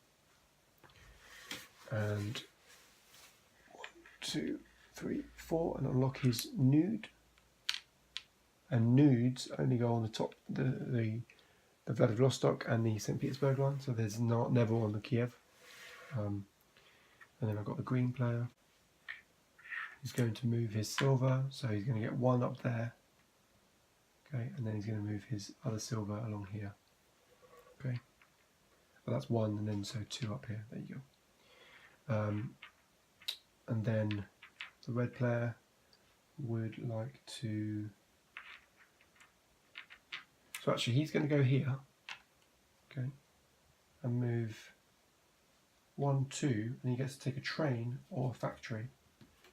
1, 2, 3, 4, and unlock his nude. And nudes only go on the top, the Vladivostok and the St. Petersburg line, so there's never on the Kiev. And then I've got the green player. He's going to move his silver, so he's going to get 1 up there. Okay, and then he's going to move his other silver along here. Okay, well, that's one, and then so two up here. There you go. And then the red player would like to. So actually, he's going to go here. Okay, and move 1, 2, and he gets to take a train or a factory.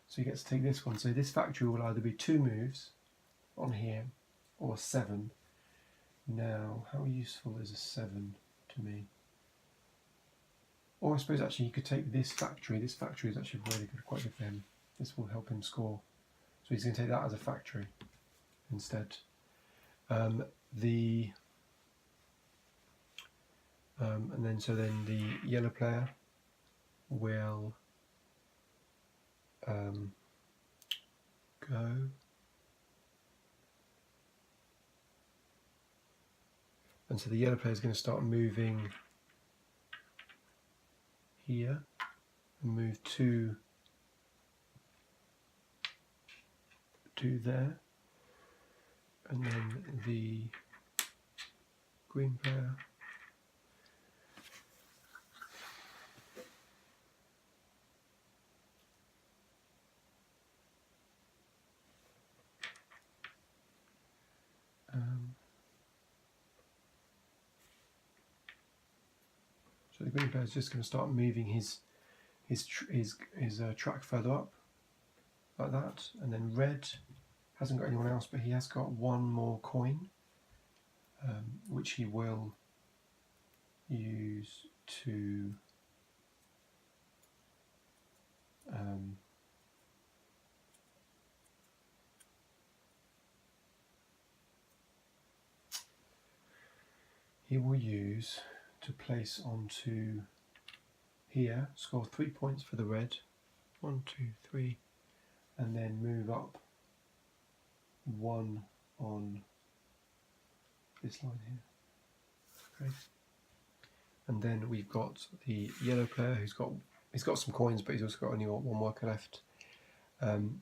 So he gets to take this one. So this factory will either be 2 moves on here or 7. Now, how useful is a 7 to me? Or I suppose actually you could take this factory. This factory is actually really good, quite good for him. This will help him score. So he's going to take that as a factory instead. And then the yellow player will go. And so the yellow player is going to start moving here and move 2 there. And then the green player so the green player is just going to start moving his track further up like that, and then red hasn't got anyone else, but he has got 1 more coin, which he will use to place onto here, score 3 points for the red, 1, 2, 3, and then move up 1 on this line here. Okay. And then we've got the yellow player he's got some coins, but he's also got only 1 worker left. And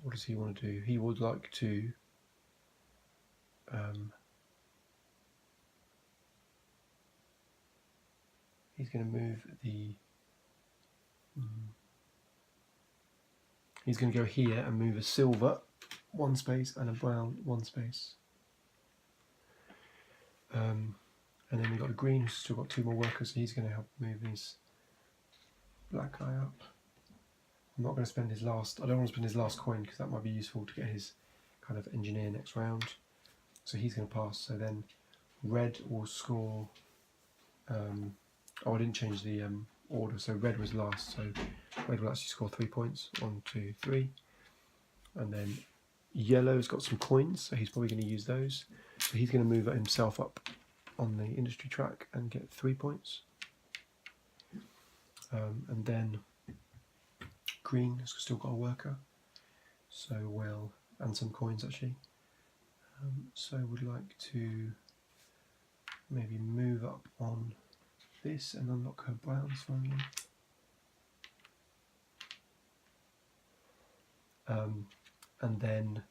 what does he want to do? He would like to he's going to move the he's going to go here and move a silver 1 space and a brown 1 space. And then we've got the green who's still got 2 more workers, so he's going to help move his black guy up. I'm not going to spend his last, I don't want to spend his last coin because that might be useful to get his kind of engineer next round. So he's going to pass, so then red will score, oh I didn't change the order, so red was last, so red will actually score 3 points, 1, 2, 3. And then yellow's got some coins, so he's probably going to use those. So he's going to move himself up on the industry track and get 3 points. And then green has still got a worker, so we'll, and some coins actually. So would like to maybe move up on this and unlock her browns finally. And then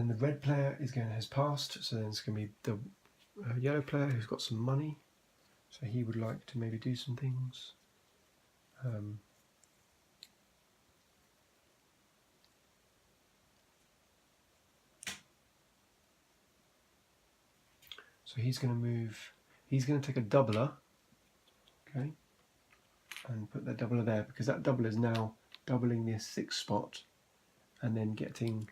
the red player has passed, so then it's going to be the yellow player who's got some money, so he would like to maybe do some things. So he's going to take a doubler, okay, and put that doubler there, because that doubler is now doubling this 6th spot and then getting,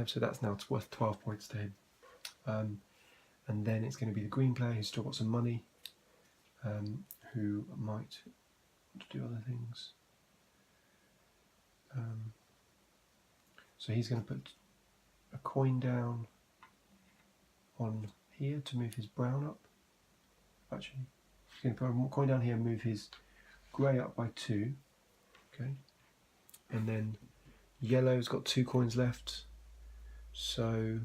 so that's now worth 12 points to him. And then it's going to be the green player who's still got some money, who might want to do other things. So he's going to put a coin down on here to move his brown up. Actually, he's going to put a coin down here and move his grey up by 2. Okay, and then yellow's got 2 coins left, so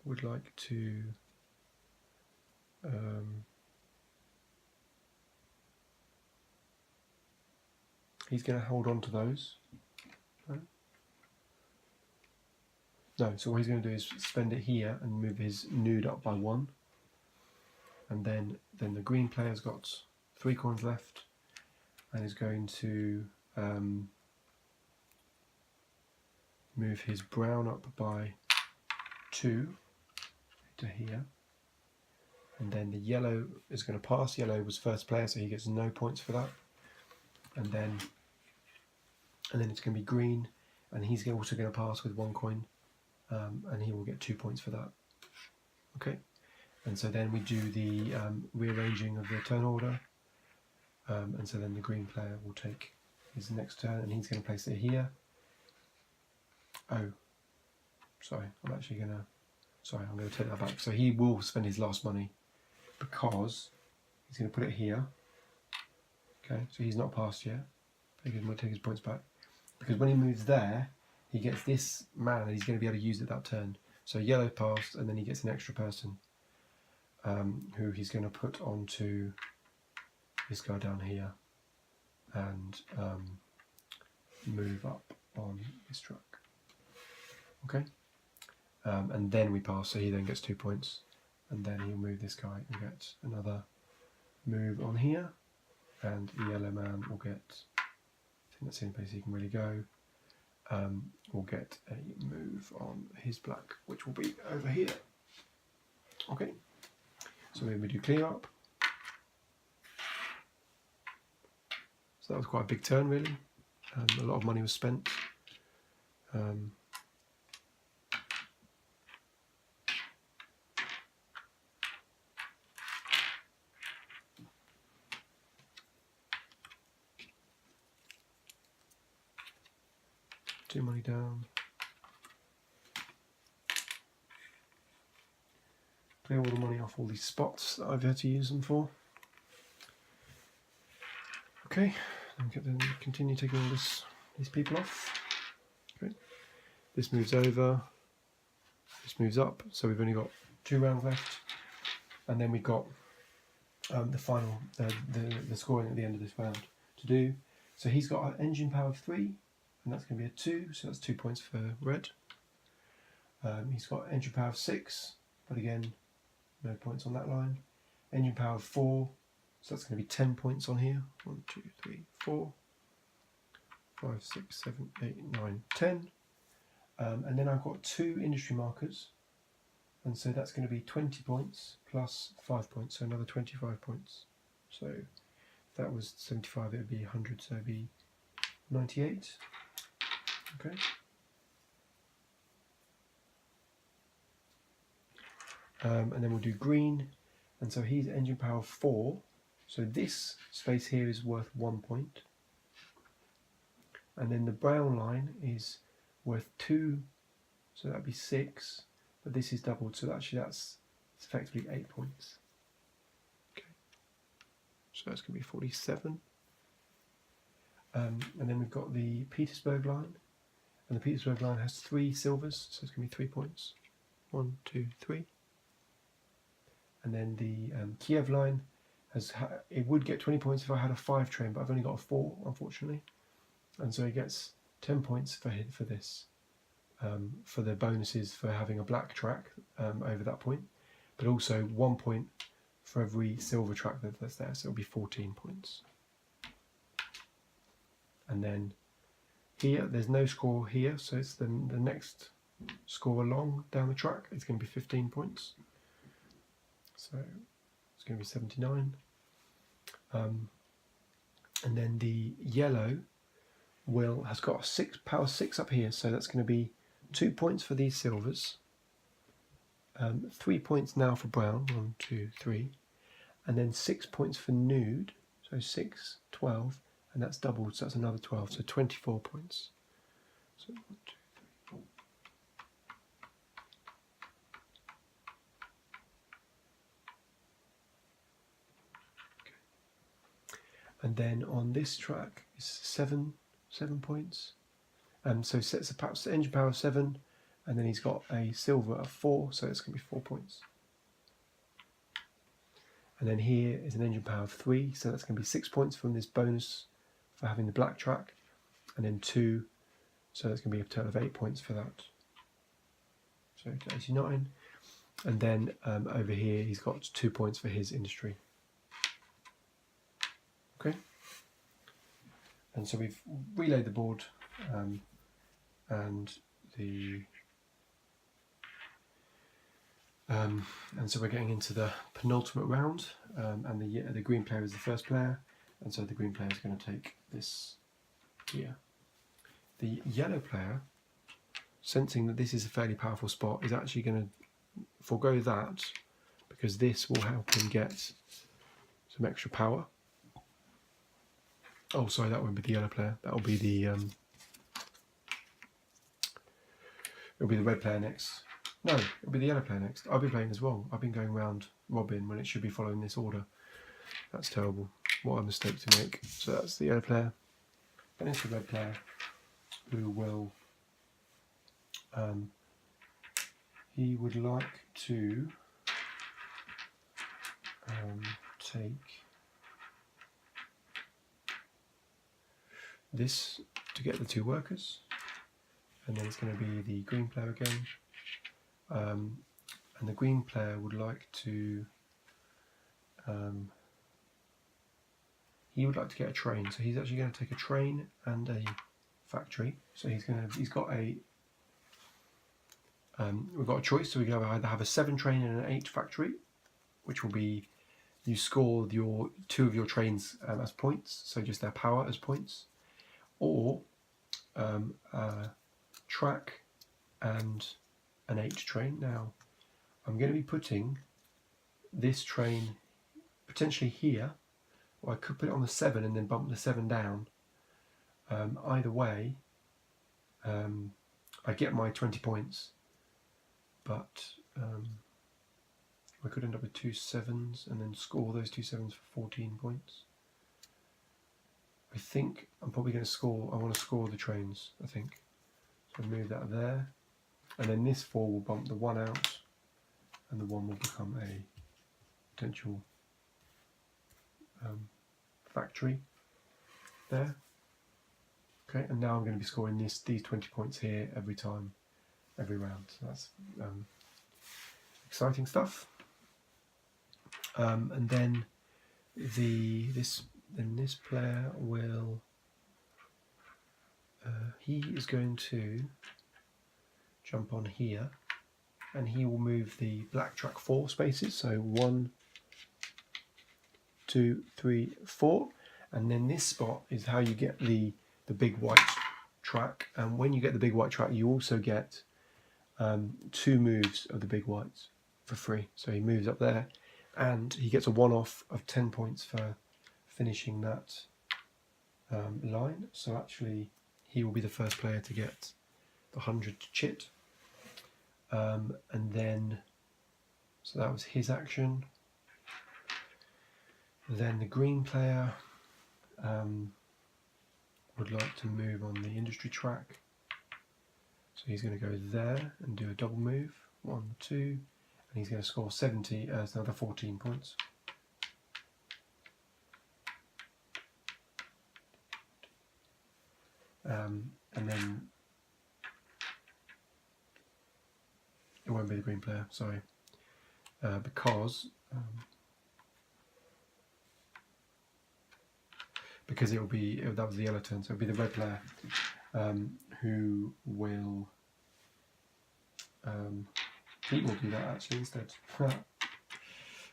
would like to he's going to hold on to those, right? No, so what he's going to do is spend it here and move his nude up by 1. And then the green player's got 3 coins left and is going to move his brown up by 2 to here. And then the yellow is going to pass. Yellow was first player, so he gets no points for that. And then it's going to be green, and he's also going to pass with 1 coin, and he will get 2 points for that. Okay, and so then we do the rearranging of the turn order, and so then the green player will take his next turn, and he's going to place it here. Oh, sorry, I'm going to take that back. So he will spend his last money because he's going to put it here. Okay, so he's not passed yet. He can take his points back. Because when he moves there, he gets this man and he's going to be able to use it that turn. So yellow passed, and then he gets an extra person who he's going to put onto this guy down here and move up on this truck. Okay, and then we pass, so he then gets 2 points, and then he'll move this guy and get another move on here, and the yellow man will get, I think that's the only place he can really go, will get a move on his black, which will be over here. Okay, so then we do clear up. So that was quite a big turn, really. A lot of money was spent. Two money down. Clear all the money off all these spots that I've had to use them for. Okay, then continue taking all these people off. Okay, this moves over, this moves up, so we've only got 2 rounds left, and then we've got the final, the scoring at the end of this round to do. So he's got an engine power of 3, and that's going to be a 2, so that's 2 points for red. He's got engine power of 6, but again, no points on that line. Engine power of 4, so that's going to be 10 points on here. 1, 2, 3, 4, 5, 6, 7, 8, 9, 10. And then I've got 2 industry markers, and so that's going to be 20 points plus 5 points, so another 25 points. So if that was 75, it would be 100, so it would be 98. Okay. And then we'll do green, and so he's engine power 4, so this space here is worth 1 point, and then the brown line is worth 2, so that'd be 6, but this is doubled, so actually it's effectively 8 points. Okay, so that's going to be 47. And then we've got the Petersburg line, and the Petersburg line has 3 silvers, so it's going to be 3 points. 1, 2, 3. And then the Kiev line it would get 20 points if I had a 5 train, but I've only got a 4, unfortunately, and so he gets 10 points for this, for the bonuses for having a black track over that point, but also 1 point for every silver track that's there, so it'll be 14 points. And then here, there's no score here, so it's the next score along down the track. It's going to be 15 points. So it's going to be 79. And then the yellow has got power 6 up here, so that's going to be 2 points for these silvers, 3 points now for brown, 1, 2, 3, and then 6 points for nude, so 6, 12, and that's doubled, so that's another 12, so 24 points. So 1, 2, 3, 4. And then on this track is 7 points. So sets a engine power of 7, and then he's got a silver of 4, so it's going to be 4 points. And then here is an engine power of 3, so that's going to be 6 points from this bonus for having the black track, and then 2, so that's going to be a total of 8 points for that. so to 89. And then over here he's got 2 points for his industry. Okay. And so we've relayed the board, and so we're getting into the penultimate round, and the green player is the first player, and so the green player is going to take this here. The yellow player, sensing that this is a fairly powerful spot, is actually going to forego that because this will help him get some extra power. Oh, sorry, that won't be the yellow player. That'll be the it'll be the red player next. No, it'll be the yellow player next. I've been playing as well. I've been going round robin when it should be following this order. That's terrible. What a mistake to make. So that's the yellow player. Then it's the red player who will. He would like to take this to get the 2 workers, and then it's going to be the green player again. And the green player would like to he would like to get a train, so he's actually going to take a train and a factory. So he's got a we've got a choice, so we can either have a 7 train and an 8 factory, which will be you score your 2 of your trains as points, so just their power as points, or a track and an 8 train. Now I'm going to be putting this train potentially here, or I could put it on the 7 and then bump the 7 down. Either way, I get my 20 points, but I could end up with 2 7s and then score those 2 7s for 14 points. I think I'm probably going to score, I want to score the trains, I think. So I move that there, and then this 4 will bump the 1 out, and the 1 will become a potential factory there. Okay, and now I'm going to be scoring these 20 points here every time, every round. So that's exciting stuff. And then this player will he is going to jump on here, and he will move the black track 4 spaces. So 1, 2, 3, 4, and then this spot is how you get the big white track. And when you get the big white track, you also get 2 moves of the big whites for free. So he moves up there, and he gets a one-off of 10 points for finishing that line. So actually, he will be the first player to get the 100 chit. And then, so that was his action. Then the green player would like to move on the industry track. So he's going to go there and do a double move, 1, 2, and he's going to score 70 as another 14 points. And then it won't be the green player, sorry, because it will be, that was the yellow turn, so it'll be the red player who will he will do that actually instead.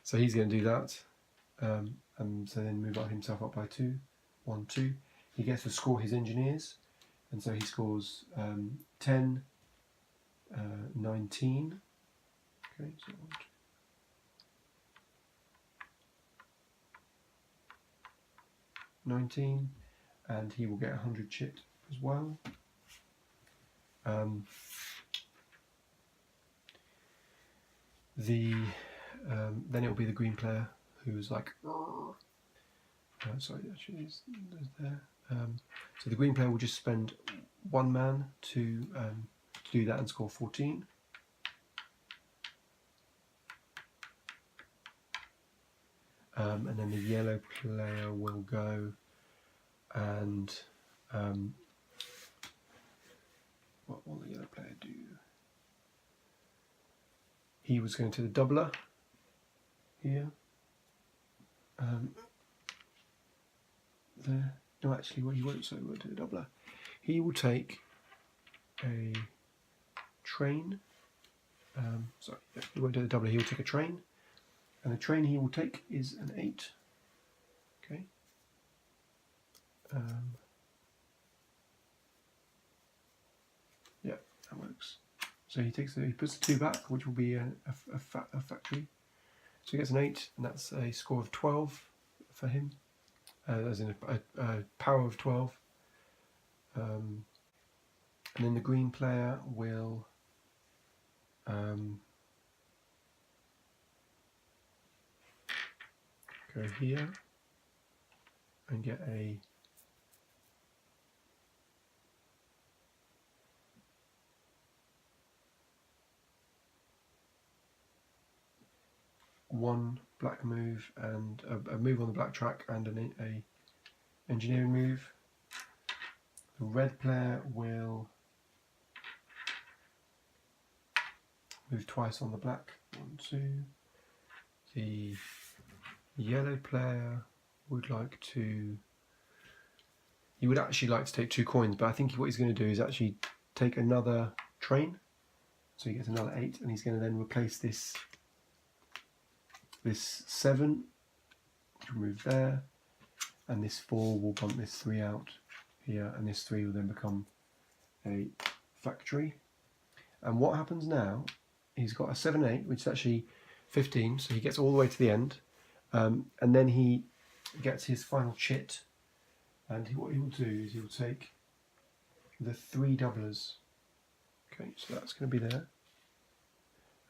So he's going to do that, and so then move on himself up by 2, 1, 2. He gets to score his engineers, and so he scores 10, 19. Okay, so 1, 2. $19, and he will get 100 chit as well. Then it will be the green player who's like, sorry, actually is there. So the green player will just spend 1 man to do that and score 14. And then the yellow player will go and what will the yellow player do? he was going to the doubler here. There. No, actually, well, he won't. So he won't do the doubler. He will take a train. Sorry, he won't do the doubler. He will take a train, and the train he will take is an 8. Okay. Yeah, that works. So he puts the 2 back, which will be a factory. So he gets an 8, and that's a score of 12 for him, as in a power of 12. And then the green player will go here and get a one black move and a move on the black track and a engineering move. The red player will move twice on the black. 1, 2. The yellow player would like to. He would actually like to take 2 coins, but I think what he's going to do is actually take another train. So he gets another 8, and he's going to then replace this 7, which will move there, and this 4 will bump this 3 out here, and this 3 will then become a factory. And what happens now, he's got a 7, 8, which is actually 15, so he gets all the way to the end, and then he gets his final chit, and what he will do is he will take the 3 doublers. Okay, so that's going to be there.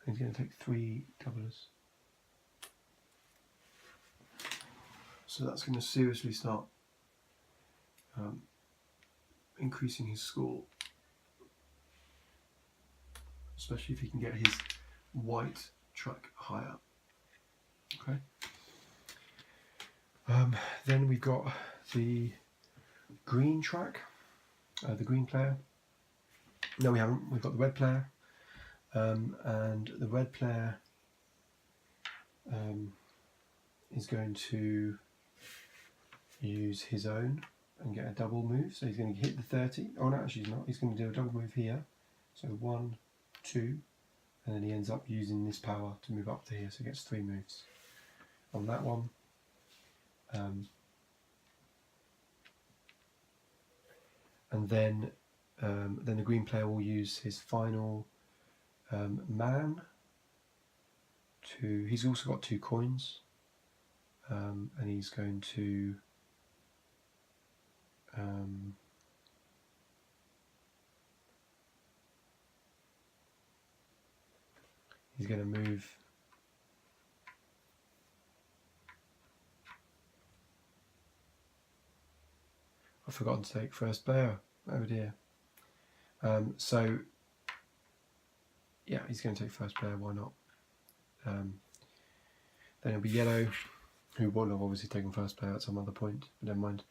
He's going to take 3 doublers. So that's going to seriously start increasing his score, especially if he can get his white track higher. Okay. Then we've got the green track, the green player. No, we haven't. We've got the red player, and the red player is going to use his own and get a double move. So he's going to hit the 30. Oh no, actually he's not. He's going to do a double move here. So 1, 2, and then he ends up using this power to move up to here. So he gets 3 moves on that one. And then the green player will use his final man to. He's also got 2 coins, and he's going to. He's going to move. I've forgotten to take first player. Oh dear. So yeah, he's going to take first player. Why not? Then it'll be yellow, who would have obviously taken first player at some other point, but never mind.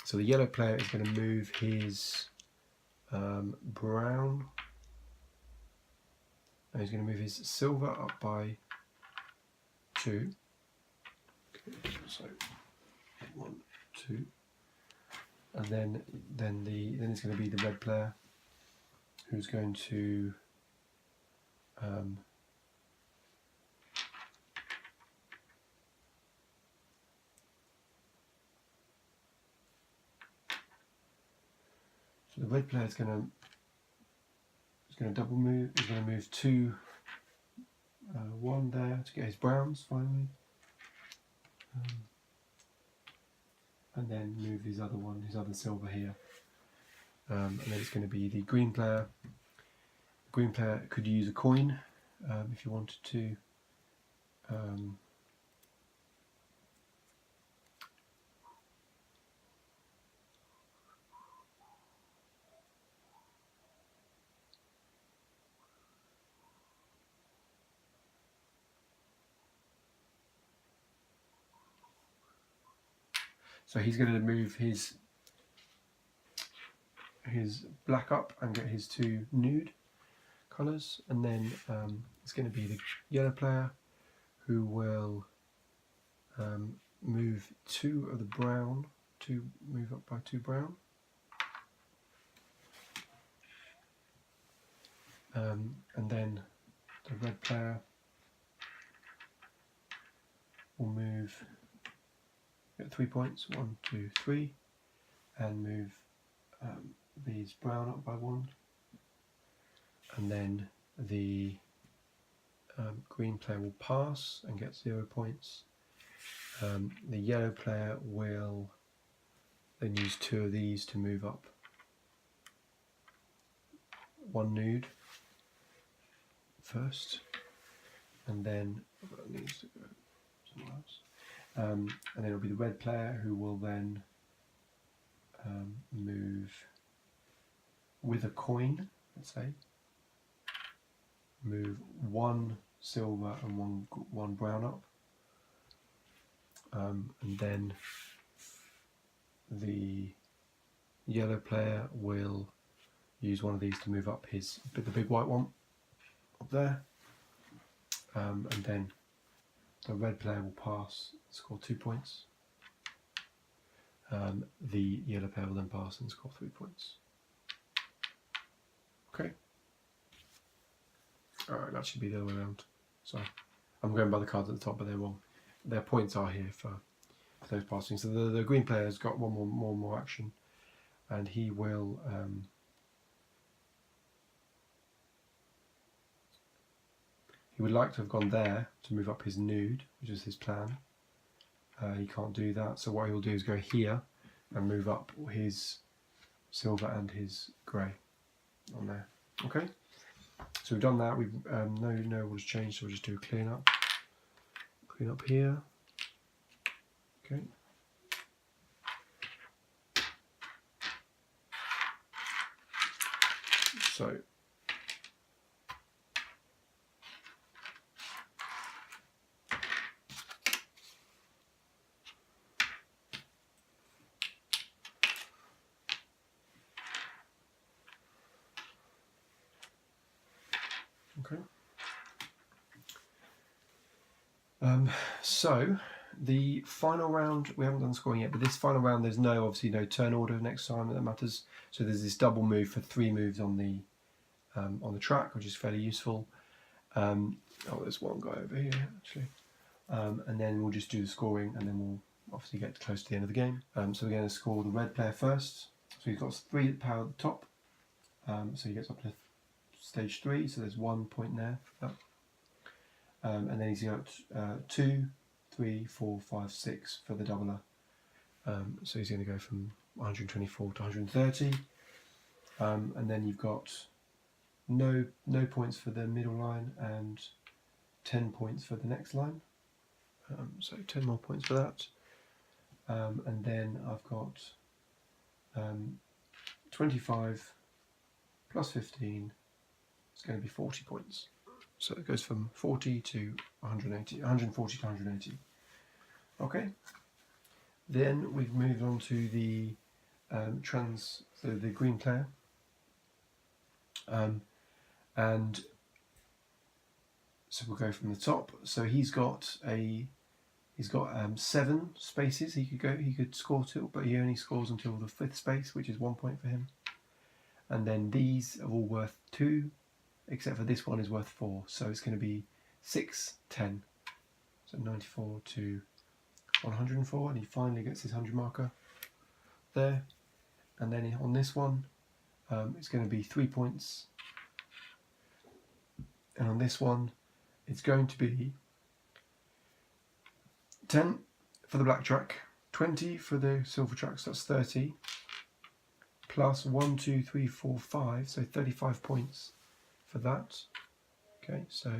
So the yellow player is going to move his brown, and he's going to move his silver up by 2. Okay, so 1, 2, and then it's going to be the red player who's going to so the red player is going to double move. He's going to move 2, 1 there to get his browns finally, and then move his other one, his other silver here, and then it's going to be the green player. The green player could use a coin if you wanted to. So he's going to move his black up and get his 2 nude colours, and then he's it's going to be the yellow player who will move 2 of the brown, move up by 2 brown. And then the red player will move, get 3 points, 1, 2, 3, and move these brown up by 1. And then the green player will pass and get 0 points. The yellow player will then use 2 of these to move up 1 nude first, and then that needs to go somewhere else. And then it'll be the red player who will then move with a coin, let's say, move 1 silver and 1 brown up, and then the yellow player will use 1 of these to move up the big white one up there, and then the red player will pass, score 2 points. The yellow player will then pass and score 3 points. Okay. Alright, that should be the other way around. So I'm going by the cards at the top, but they're wrong. Their points are here for those passing. So the green player has got one more action, and he will he would like to have gone there to move up his nude, which is his plan. He can't do that, so what he'll do is go here and move up his silver and his grey on there. Okay, so we've done that. We've no what has changed, so we'll just do a clean up here. Okay. So okay. So the final round, we haven't done scoring yet, but this final round there's obviously no turn order next time that matters. So there's this double move for 3 moves on the track, which is fairly useful. There's one guy over here actually, and then we'll just do the scoring, and then we'll obviously get close to the end of the game. So we're going to score the red player first. So he's got 3 power at the top, so he gets up to stage 3. So there's 1 point there for that. And then he's got 2, 3, 4, 5, 6 for the doubler. So he's going to go from 124 to 130. And then you've got no points for the middle line and 10 points for the next line. So 10 more points for that. And then I've got 25 plus 15. It's going to be 40 points. So it goes from 40 to 180, 140 to 180. Okay. Then we've moved on to the the green player. And so we'll go from the top. So he's got 7 spaces he could score to, but he only scores until the 5th space, which is 1 point for him. And then these are all worth 2. Except for this one is worth 4, so it's going to be 6, 10. So 94 to 104, and he finally gets his 100 marker there. And then on this one, it's going to be 3 points. And on this one, it's going to be 10 for the black track, 20 for the silver track, so that's 30, plus 1, 2, 3, 4, 5, so 35 points for that. Okay, so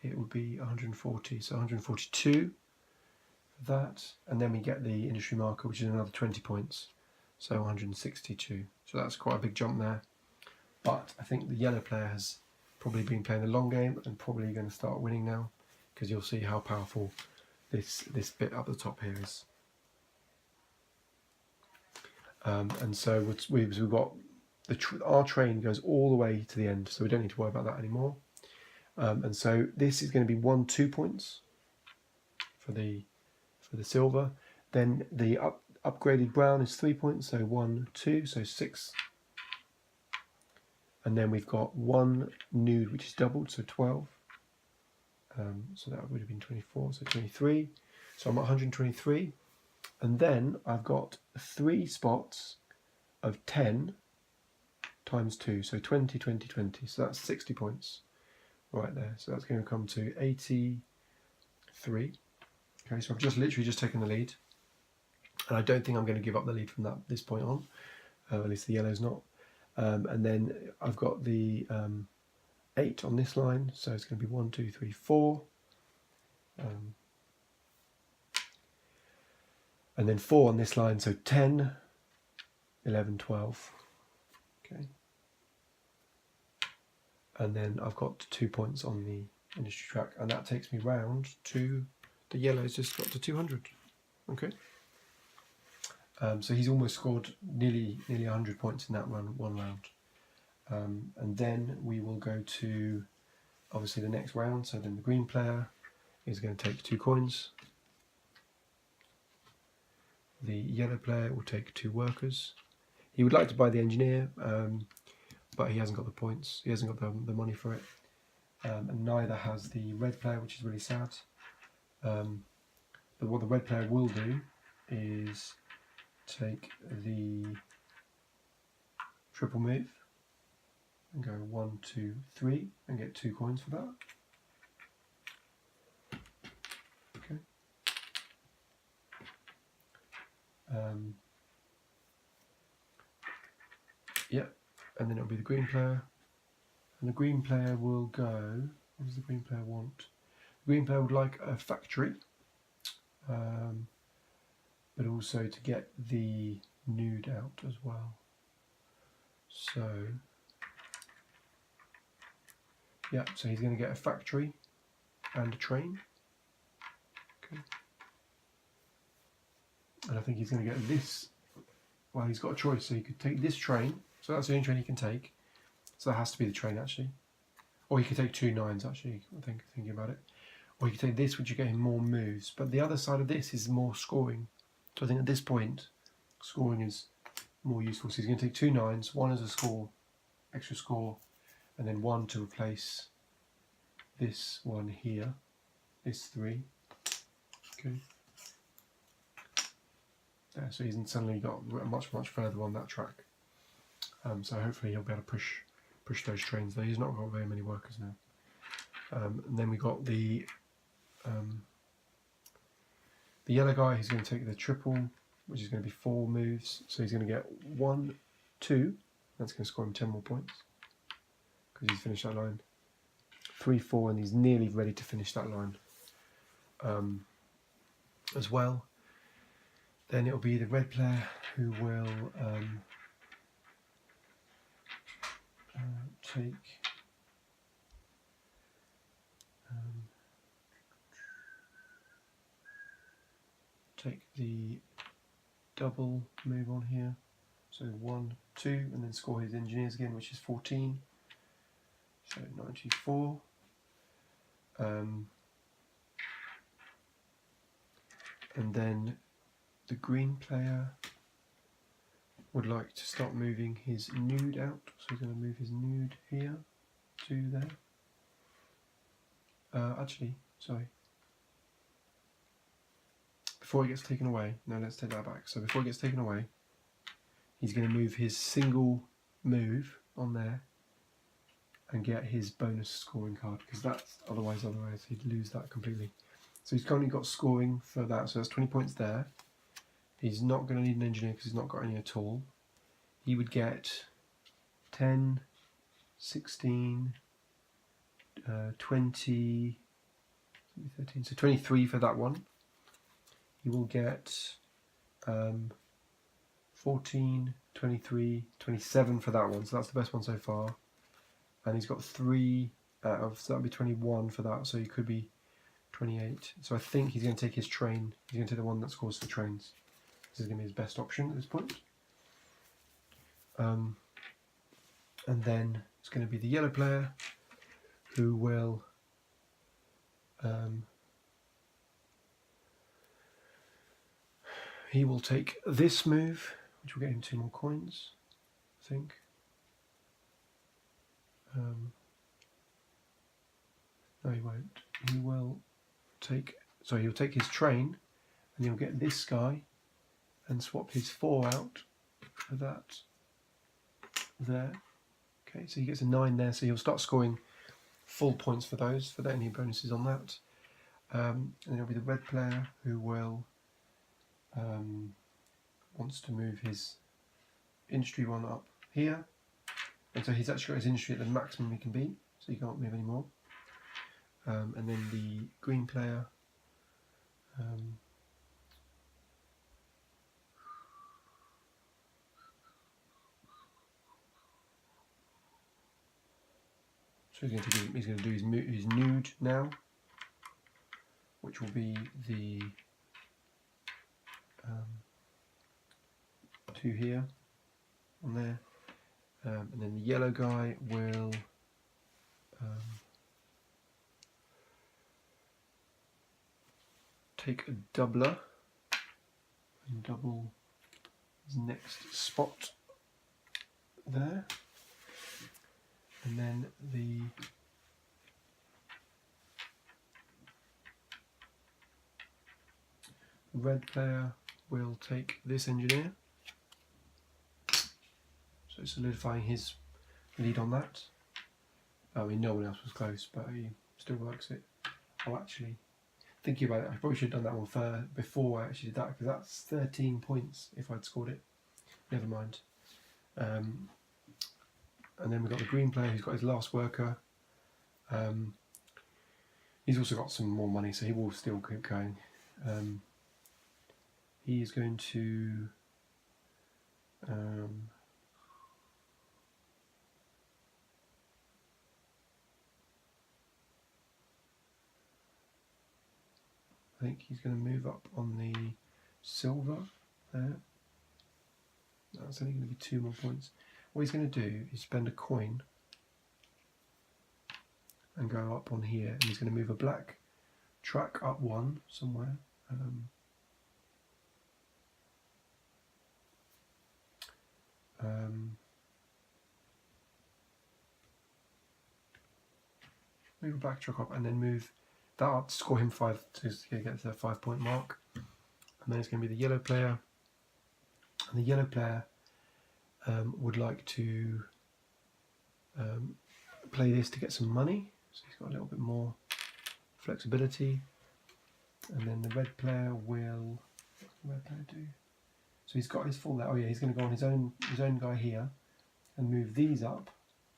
it would be 140, so 142 for that, and then we get the industry marker, which is another 20 points, so 162. So that's quite a big jump there. But I think the yellow player has probably been playing the long game and probably going to start winning now, because you'll see how powerful this bit up the top here is. And so we've got our train goes all the way to the end, so we don't need to worry about that anymore. And so this is going to be 2 points for the silver. Then the upgraded brown is 3 points, so 1, 2, so 6. And then we've got 1 nude, which is doubled, so 12. So that would have been 24, so 23. So I'm at 123. And then I've got 3 spots of 10 times 2, so 20, 20, 20. So that's 60 points right there. So that's going to come to 83. Okay, so I've literally just taken the lead. And I don't think I'm going to give up the lead from this point on. At least the yellow's not. And then I've got the 8 on this line, so it's going to be 1, 2, 3, 4. And then 4 on this line, so 10, 11, 12. Okay. And then I've got 2 points on the industry track, and that takes me round to the yellow's just got to 200. Okay. So he's almost scored nearly 100 points in that one round. And then we will go to obviously the next round. So then the green player is going to take 2 coins. The yellow player will take 2 workers. He would like to buy the engineer, but he hasn't got the points. He hasn't got the money for it. And neither has the red player, which is really sad. But what the red player will do is take the triple move and go 1, 2, 3 and get 2 coins for that. Okay. Yeah, and then it'll be the green player, and the green player will go. What does the green player want? The green player would like a factory, but also to get the nude out as well. So yeah, so he's going to get a factory and a train. Okay. And I think he's going to get this. Well, he's got a choice, so he could take this train. So that's the only train he can take. So that has to be the train actually. Or he could take 2 9s actually, I think, thinking about it. Or he could take this, which would get him more moves. But the other side of this is more scoring. So I think at this point, scoring is more useful. So he's going to take 2 9s, 1 as a score, extra score, and then 1 to replace this one here, this 3. Okay. Yeah, so he's suddenly got much further on that track. So hopefully he'll be able to push those trains. Though he's not got very many workers now. And then we got the yellow guy. He's going to take the triple, which is going to be 4 moves. So he's going to get 1, 2. That's going to score him 10 more points because he's finished that line. 3, 4, and he's nearly ready to finish that line as well. Then it'll be the red player who will take the double move on here. So 1, 2, and then score his engineers again, which is 14. So 94. And then the green player would like to start moving his nude out. So he's going to move his nude here to there. Actually, sorry. Before it gets taken away, no, let's take that back. So before it gets taken away, he's going to move his single move on there and get his bonus scoring card, because that's otherwise he'd lose that completely. So he's currently got scoring for that, so that's 20 points there. He's not going to need an engineer because he's not got any at all. He would get 10, 16, 20, 13, so 23 for that one. He will get 14, 23, 27 for that one, so that's the best one so far. And he's got 3, so that'll be 21 for that, so he could be 28. So I think he's going to take his train. He's going to take the one that scores for trains. This is going to be his best option at this point. And then it's going to be the yellow player who will he will take this move, which will get him 2 more coins, I think. No, he won't. He will take. So he'll take his train, and he'll get this guy, and swap his 4 out for that there. Okay, so he gets a 9 there. So he'll start scoring full points for those. For any bonuses on that. And then it'll be the red player who will wants to move his industry 1 up here, and so he's actually got his industry at the maximum he can be, so he can't move anymore. And then the green player so he's going to do his nude now, which will be the 2 here on there, and then the yellow guy will take a doubler and double his next spot there, and then the red player will take this engineer, so solidifying his lead on that. I mean, no one else was close, but he still works it. Oh, actually, thinking about it, I probably should have done that one before I actually did that, because that's 13 points if I'd scored it. Never mind. And then we've got the green player who's got his last worker. He's also got some more money, so he will still keep going. He is going to I think he's going to move up on the silver there. That's only going to be 2 more points. What he's going to do is spend a coin and go up on here, and he's going to move a black track up 1 somewhere. Move a black track up and then move that up to score him 5 to get to the 5-point mark. And then it's going to be the yellow player, and the yellow player would like to play this to get some money, so he's got a little bit more flexibility. And then the red player will, what's the red player do? So he's got his full there. Oh yeah, he's going to go on his own guy here and move these up,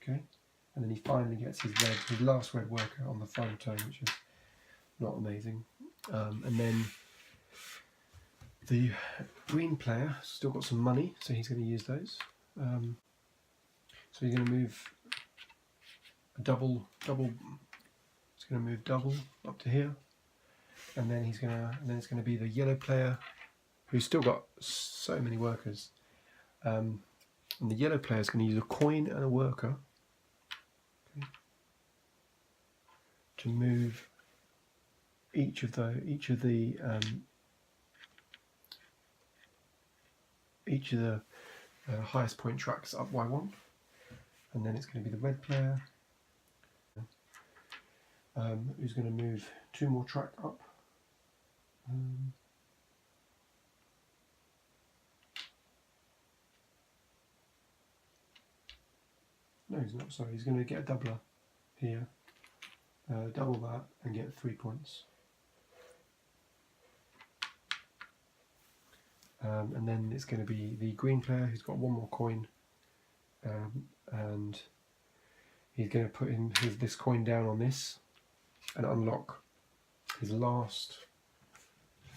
okay. And then he finally gets his last red worker on the final turn, which is not amazing. And then the green player still got some money, so he's going to use those. So he's going to move a double. He's going to move double up to here, and then it's going to be the yellow player who's still got so many workers. And the yellow player is going to use a coin and a worker, okay, to move each of the highest point tracks up by 1, and then it's going to be the red player who's going to move 2 more track up. No, he's not. Sorry, he's going to get a doubler here, double that, and get 3 points. And then it's going to be the green player who's got 1 more coin, and he's going to put in this coin down on this and unlock his last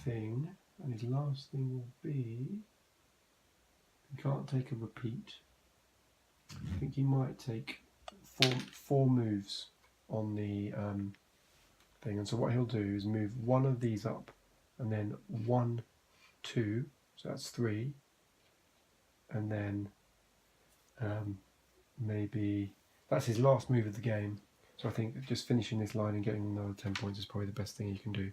thing. And his last thing will be, he can't take a repeat. I think he might take four moves on the thing. And so what he'll do is move 1 of these up, and then 1, 2. So that's 3, and then maybe that's his last move of the game. So I think just finishing this line and getting another 10 points is probably the best thing you can do.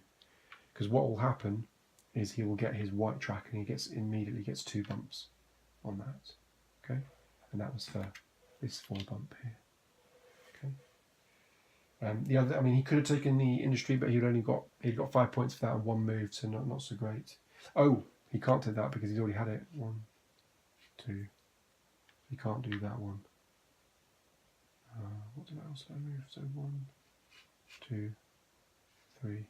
Because what will happen is he will get his white track and he immediately gets 2 bumps on that. Okay, and that was for this 4 bump here. Okay. The other, I mean, he could have taken the industry, but he'd got 5 points for that and 1 move, so not so great. Oh, he can't take that because he's already had it. 1, 2. He can't do that one. What did I also move? So 1, 2, 3,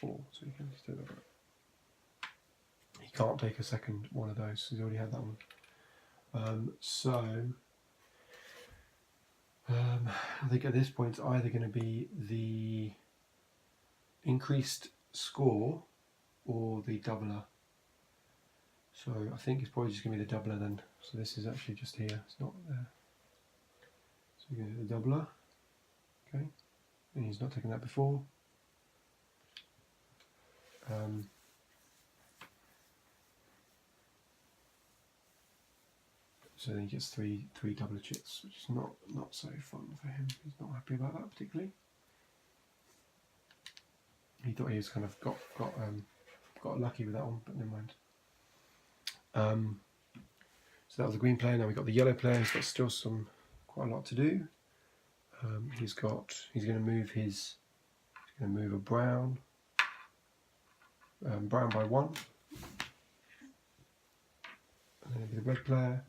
4. So you can just do that. He can't take a second one of those. He's already had that one. I think at this point it's either going to be the increased score or the doubler. So I think it's probably just going to be the doubler then. So this is actually just here, it's not there. So you're going to do the doubler, okay, and he's not taken that before. So then he gets three doubler chits, which is not so fun for him. He's not happy about that particularly. He thought he was kind of got lucky with that one, but never mind. So that was the green player. Now we've got the yellow player. He's got still quite a lot to do. He's going to move a brown, brown by 1, and then the red player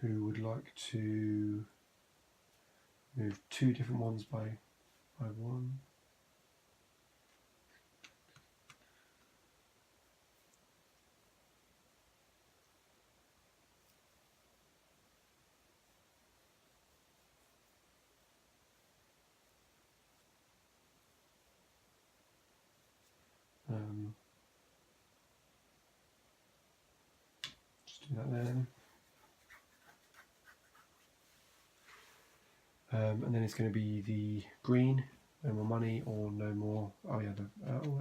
who would like to move 2 different ones by 1. Just do that then. And then it's going to be the green, no more money or no more. Oh yeah,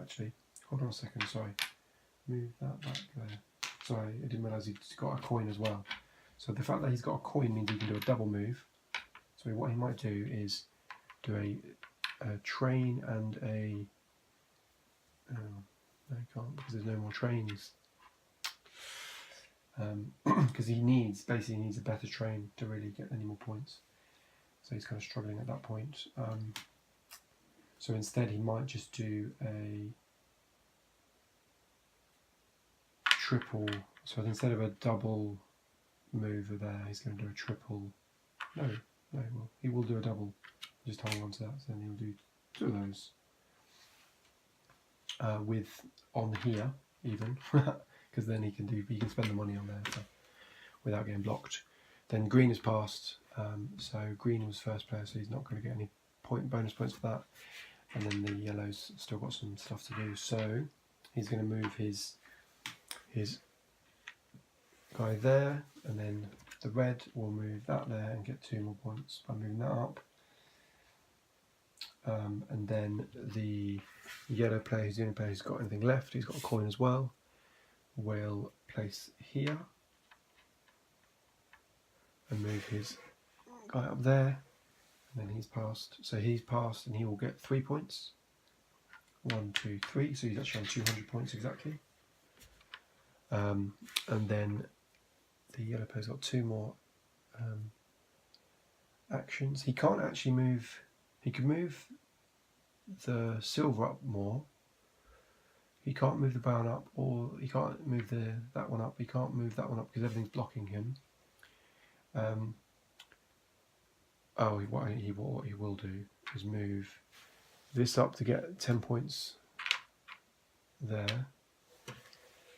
actually, hold on a second, sorry. Move that back there. Sorry, I didn't realise he's got a coin as well. So the fact that he's got a coin means he can do a double move. So what he might do is do a train and a... no, he can't because there's no more trains. Because he basically needs a better train to really get any more points. So he's kind of struggling at that point. So instead he might just do a triple. So instead of a double move there, he's going to do a triple. No, well, he will do a double. Just hold on to that. So then he'll do 2 of those. With on here even, because then he can spend the money on there without getting blocked. Then green is passed. So green was first player, so he's not going to get any bonus points for that. And then the yellow's still got some stuff to do. So he's going to move his guy there, and then the red will move that there and get 2 more points by moving that up. And then the yellow player, who's the only player who's got anything left, he's got a coin as well, will place here and move his guy up there, and then he's passed. So he's passed and he will get 3 points. 1, 2, 3, so he's actually on 200 points exactly. And then the yellow player's got 2 more actions. He can't actually move, he can move the silver up more. He can't move the brown up, or he can't move that one up. He can't move that one up because everything's blocking him. What he will do is move this up to get 10 points there,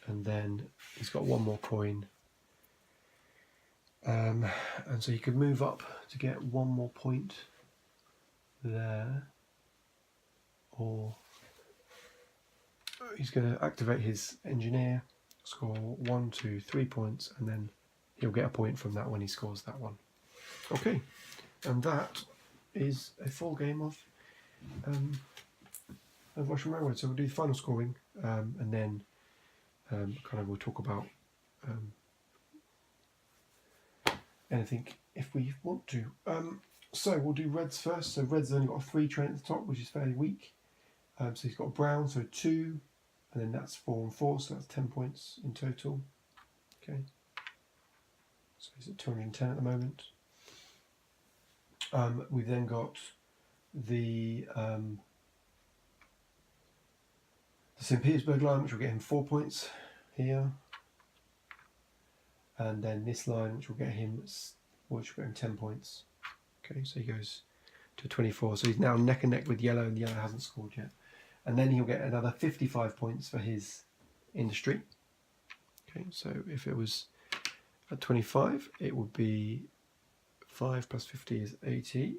and then he's got 1 more coin, and so he could move up to get 1 more point there, or he's going to activate his engineer, score 1, 2, 3 points, and then he'll get a point from that when he scores that one. Okay, and that is a full game of Russian Railroad. So we'll do the final scoring, and then kind of we'll talk about anything if we want to. So we'll do reds first. So red's only got a 3 train at the top, which is fairly weak. So he's got a brown, so 2, and then that's 4 and 4, so that's 10 points in total. Okay. So he's at 210 at the moment. We've then got the St. Petersburg line, which will get him 4 points here. And then this line, which will get him 10 points. Okay, so he goes to 24. So he's now neck and neck with yellow, and yellow hasn't scored yet. And then he'll get another 55 points for his industry. Okay, so if it was at 25, it would be 5 plus 50 is 80,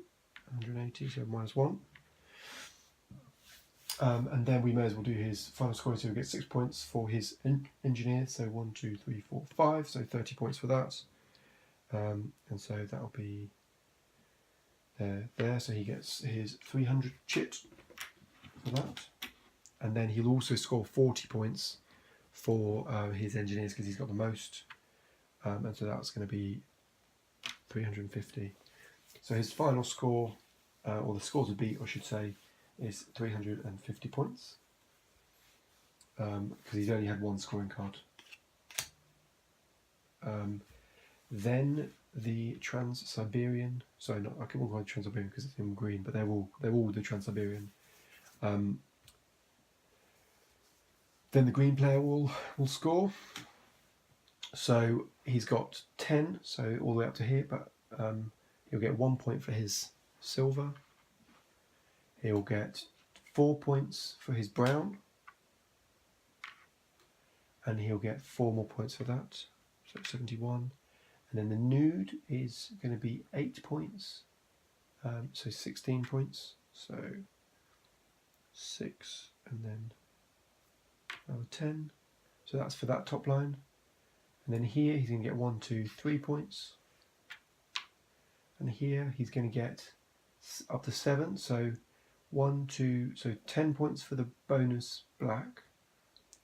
180, so minus 1. And then we may as well do his final scoring, so he'll get 6 points for his engineer. So 1, 2, 3, 4, 5, so 30 points for that. And so that'll be there. So he gets his 300 chit for that. And then he'll also score 40 points for his engineers because he's got the most. And so that's going to be 350. So his final score, or the score to beat, I should say, is 350 points. Because he's only had one scoring card. Then the Trans-Siberian, sorry, not I can't call it Trans-Siberian because it's in green, but they're all the Trans-Siberian. Then the green player will score. So he's got 10, so all the way up to here, but he'll get 1 point for his silver. He'll get 4 points for his brown. And he'll get 4 more points for that, so 71. And then the nude is going to be 8 points, so 16 points. So 6 and then another 10. So that's for that top line. And then here he's going to get 1, 2, 3 points. And here he's going to get up to 7. So 1, 2, so 10 points for the bonus black.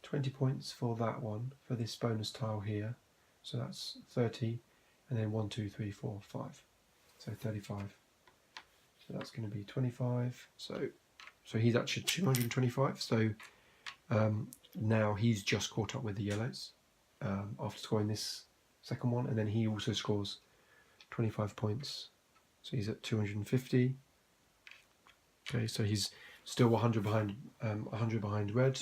20 points for that one, for this bonus tile here. So that's 30. And then 1, 2, 3, 4, 5. So 35. So that's going to be 25. So he's actually 225. So now he's just caught up with the yellows after scoring this second one. And then he also scores 25 points. So he's at 250. Okay, so he's still 100 behind red.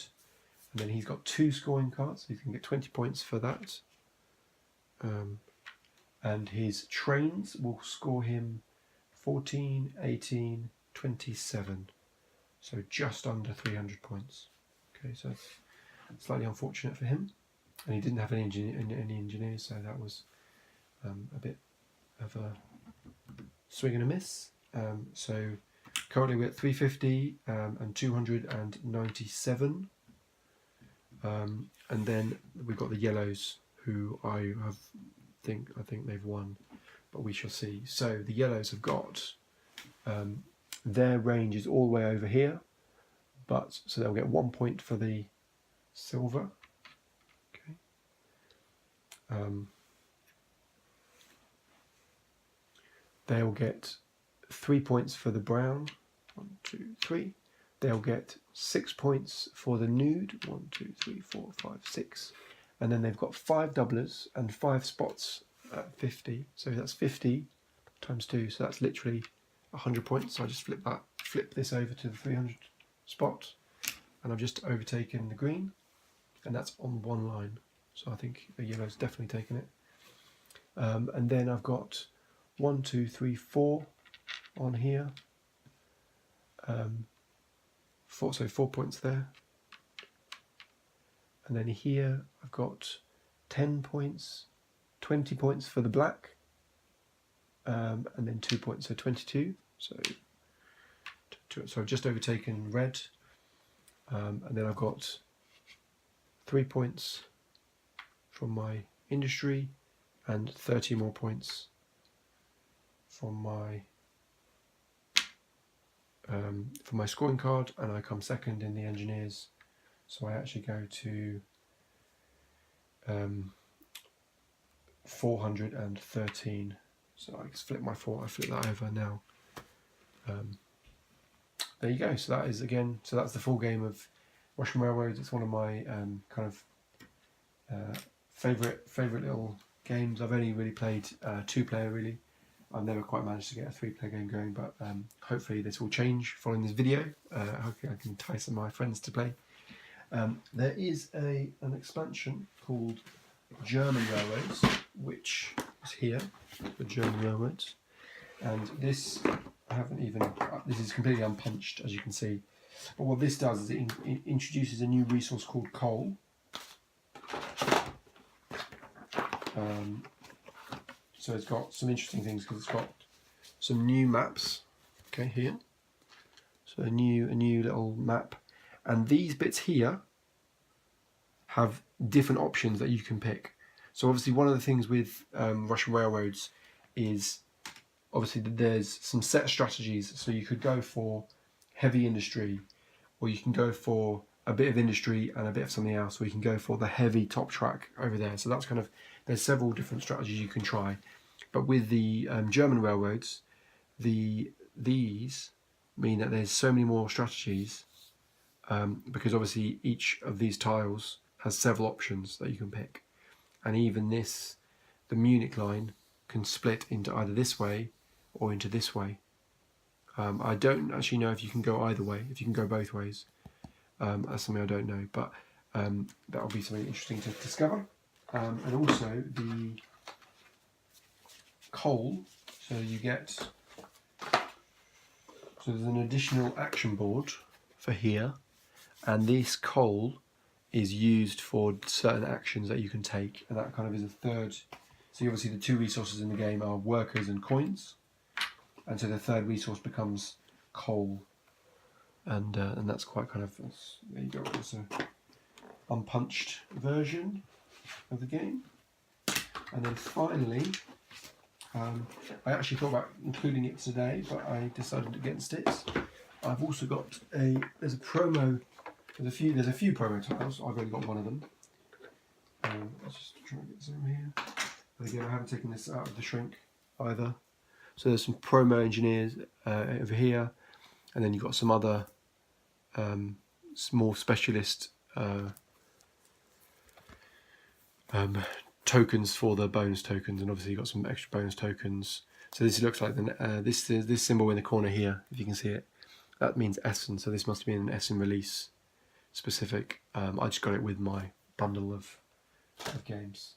And then he's got 2 scoring cards, so he can get 20 points for that. And his trains will score him 14, 18, 27. So just under 300 points. Okay, so it's slightly unfortunate for him. And he didn't have any engineers, so that was a bit of a swing and a miss. So currently we're at 350 and 297. And then we've got the yellows, who I think they've won, but we shall see. So the yellows have got their range is all the way over here, but so they'll get 1 point for the silver. Okay. They'll get 3 points for the brown. 1, 2, 3. They'll get 6 points for the nude. 1, 2, 3, 4, 5, 6. And then they've got 5 doublers and 5 spots at 50. So that's 50 times 2. So that's literally 100 points. So I just flip this over to the 300 spot. And I've just overtaken the green. And that's on one line. So I think the yellow's definitely taken it. And then I've got 1, 2, 3, 4 on here. 4 points there. And then here I've got 10 points, 20 points for the black, and then 2 points, so 22. So I've just overtaken red, and then I've got 3 points from my industry and 30 more points from my scoring card, and I come second in the engineers. So I actually go to 413 So I just flip my I flip that over now. There you go. So that is again. So that's the full game of Russian Railroads. It's one of my kind of favourite little games. I've only really played 2-player really. I've never quite managed to get a 3-player game going, but hopefully this will change following this video. Hopefully I can entice some of my friends to play. There is an expansion called German Railroads, which is here, the German Railroads, and this I haven't even. This is completely unpunched, as you can see. But what this does is it introduces a new resource called coal. So it's got some interesting things because it's got some new maps. Okay, here. So a new little map, and these bits here have different options that you can pick. So obviously one of the things with Russian Railroads is obviously there's some set strategies. So you could go for heavy industry, or you can go for a bit of industry and a bit of something else, or you can go for the heavy top track over there. So that's kind of, there's several different strategies you can try. But with the German railroads, these mean that there's so many more strategies because obviously each of these tiles has several options that you can pick. And even this, the Munich line, can split into either this way or into this way. I don't actually know if you can go either way, if you can go both ways. That's something I don't know, but that'll be something interesting to discover. And also the coal, so you get, so there's an additional action board for here, and this coal is used for certain actions that you can take, and that kind of is a third. So obviously the two resources in the game are workers and coins, and so the third resource becomes coal, and that's quite kind of, there you go, it's a unpunched version of the game. And then finally, I actually thought about including it today, but I decided against it. I've also got there's a promo. There's a few promo tiles. I've only got one of them. Let's just try and get some here. But again, I haven't taken this out of the shrink either. So there's some promo engineers over here, and then you've got some other small specialist tokens for the bonus tokens, and obviously you've got some extra bonus tokens. So this looks like this symbol in the corner here, if you can see it, that means Essen. So this must be an Essen release specific. I just got it with my bundle of games.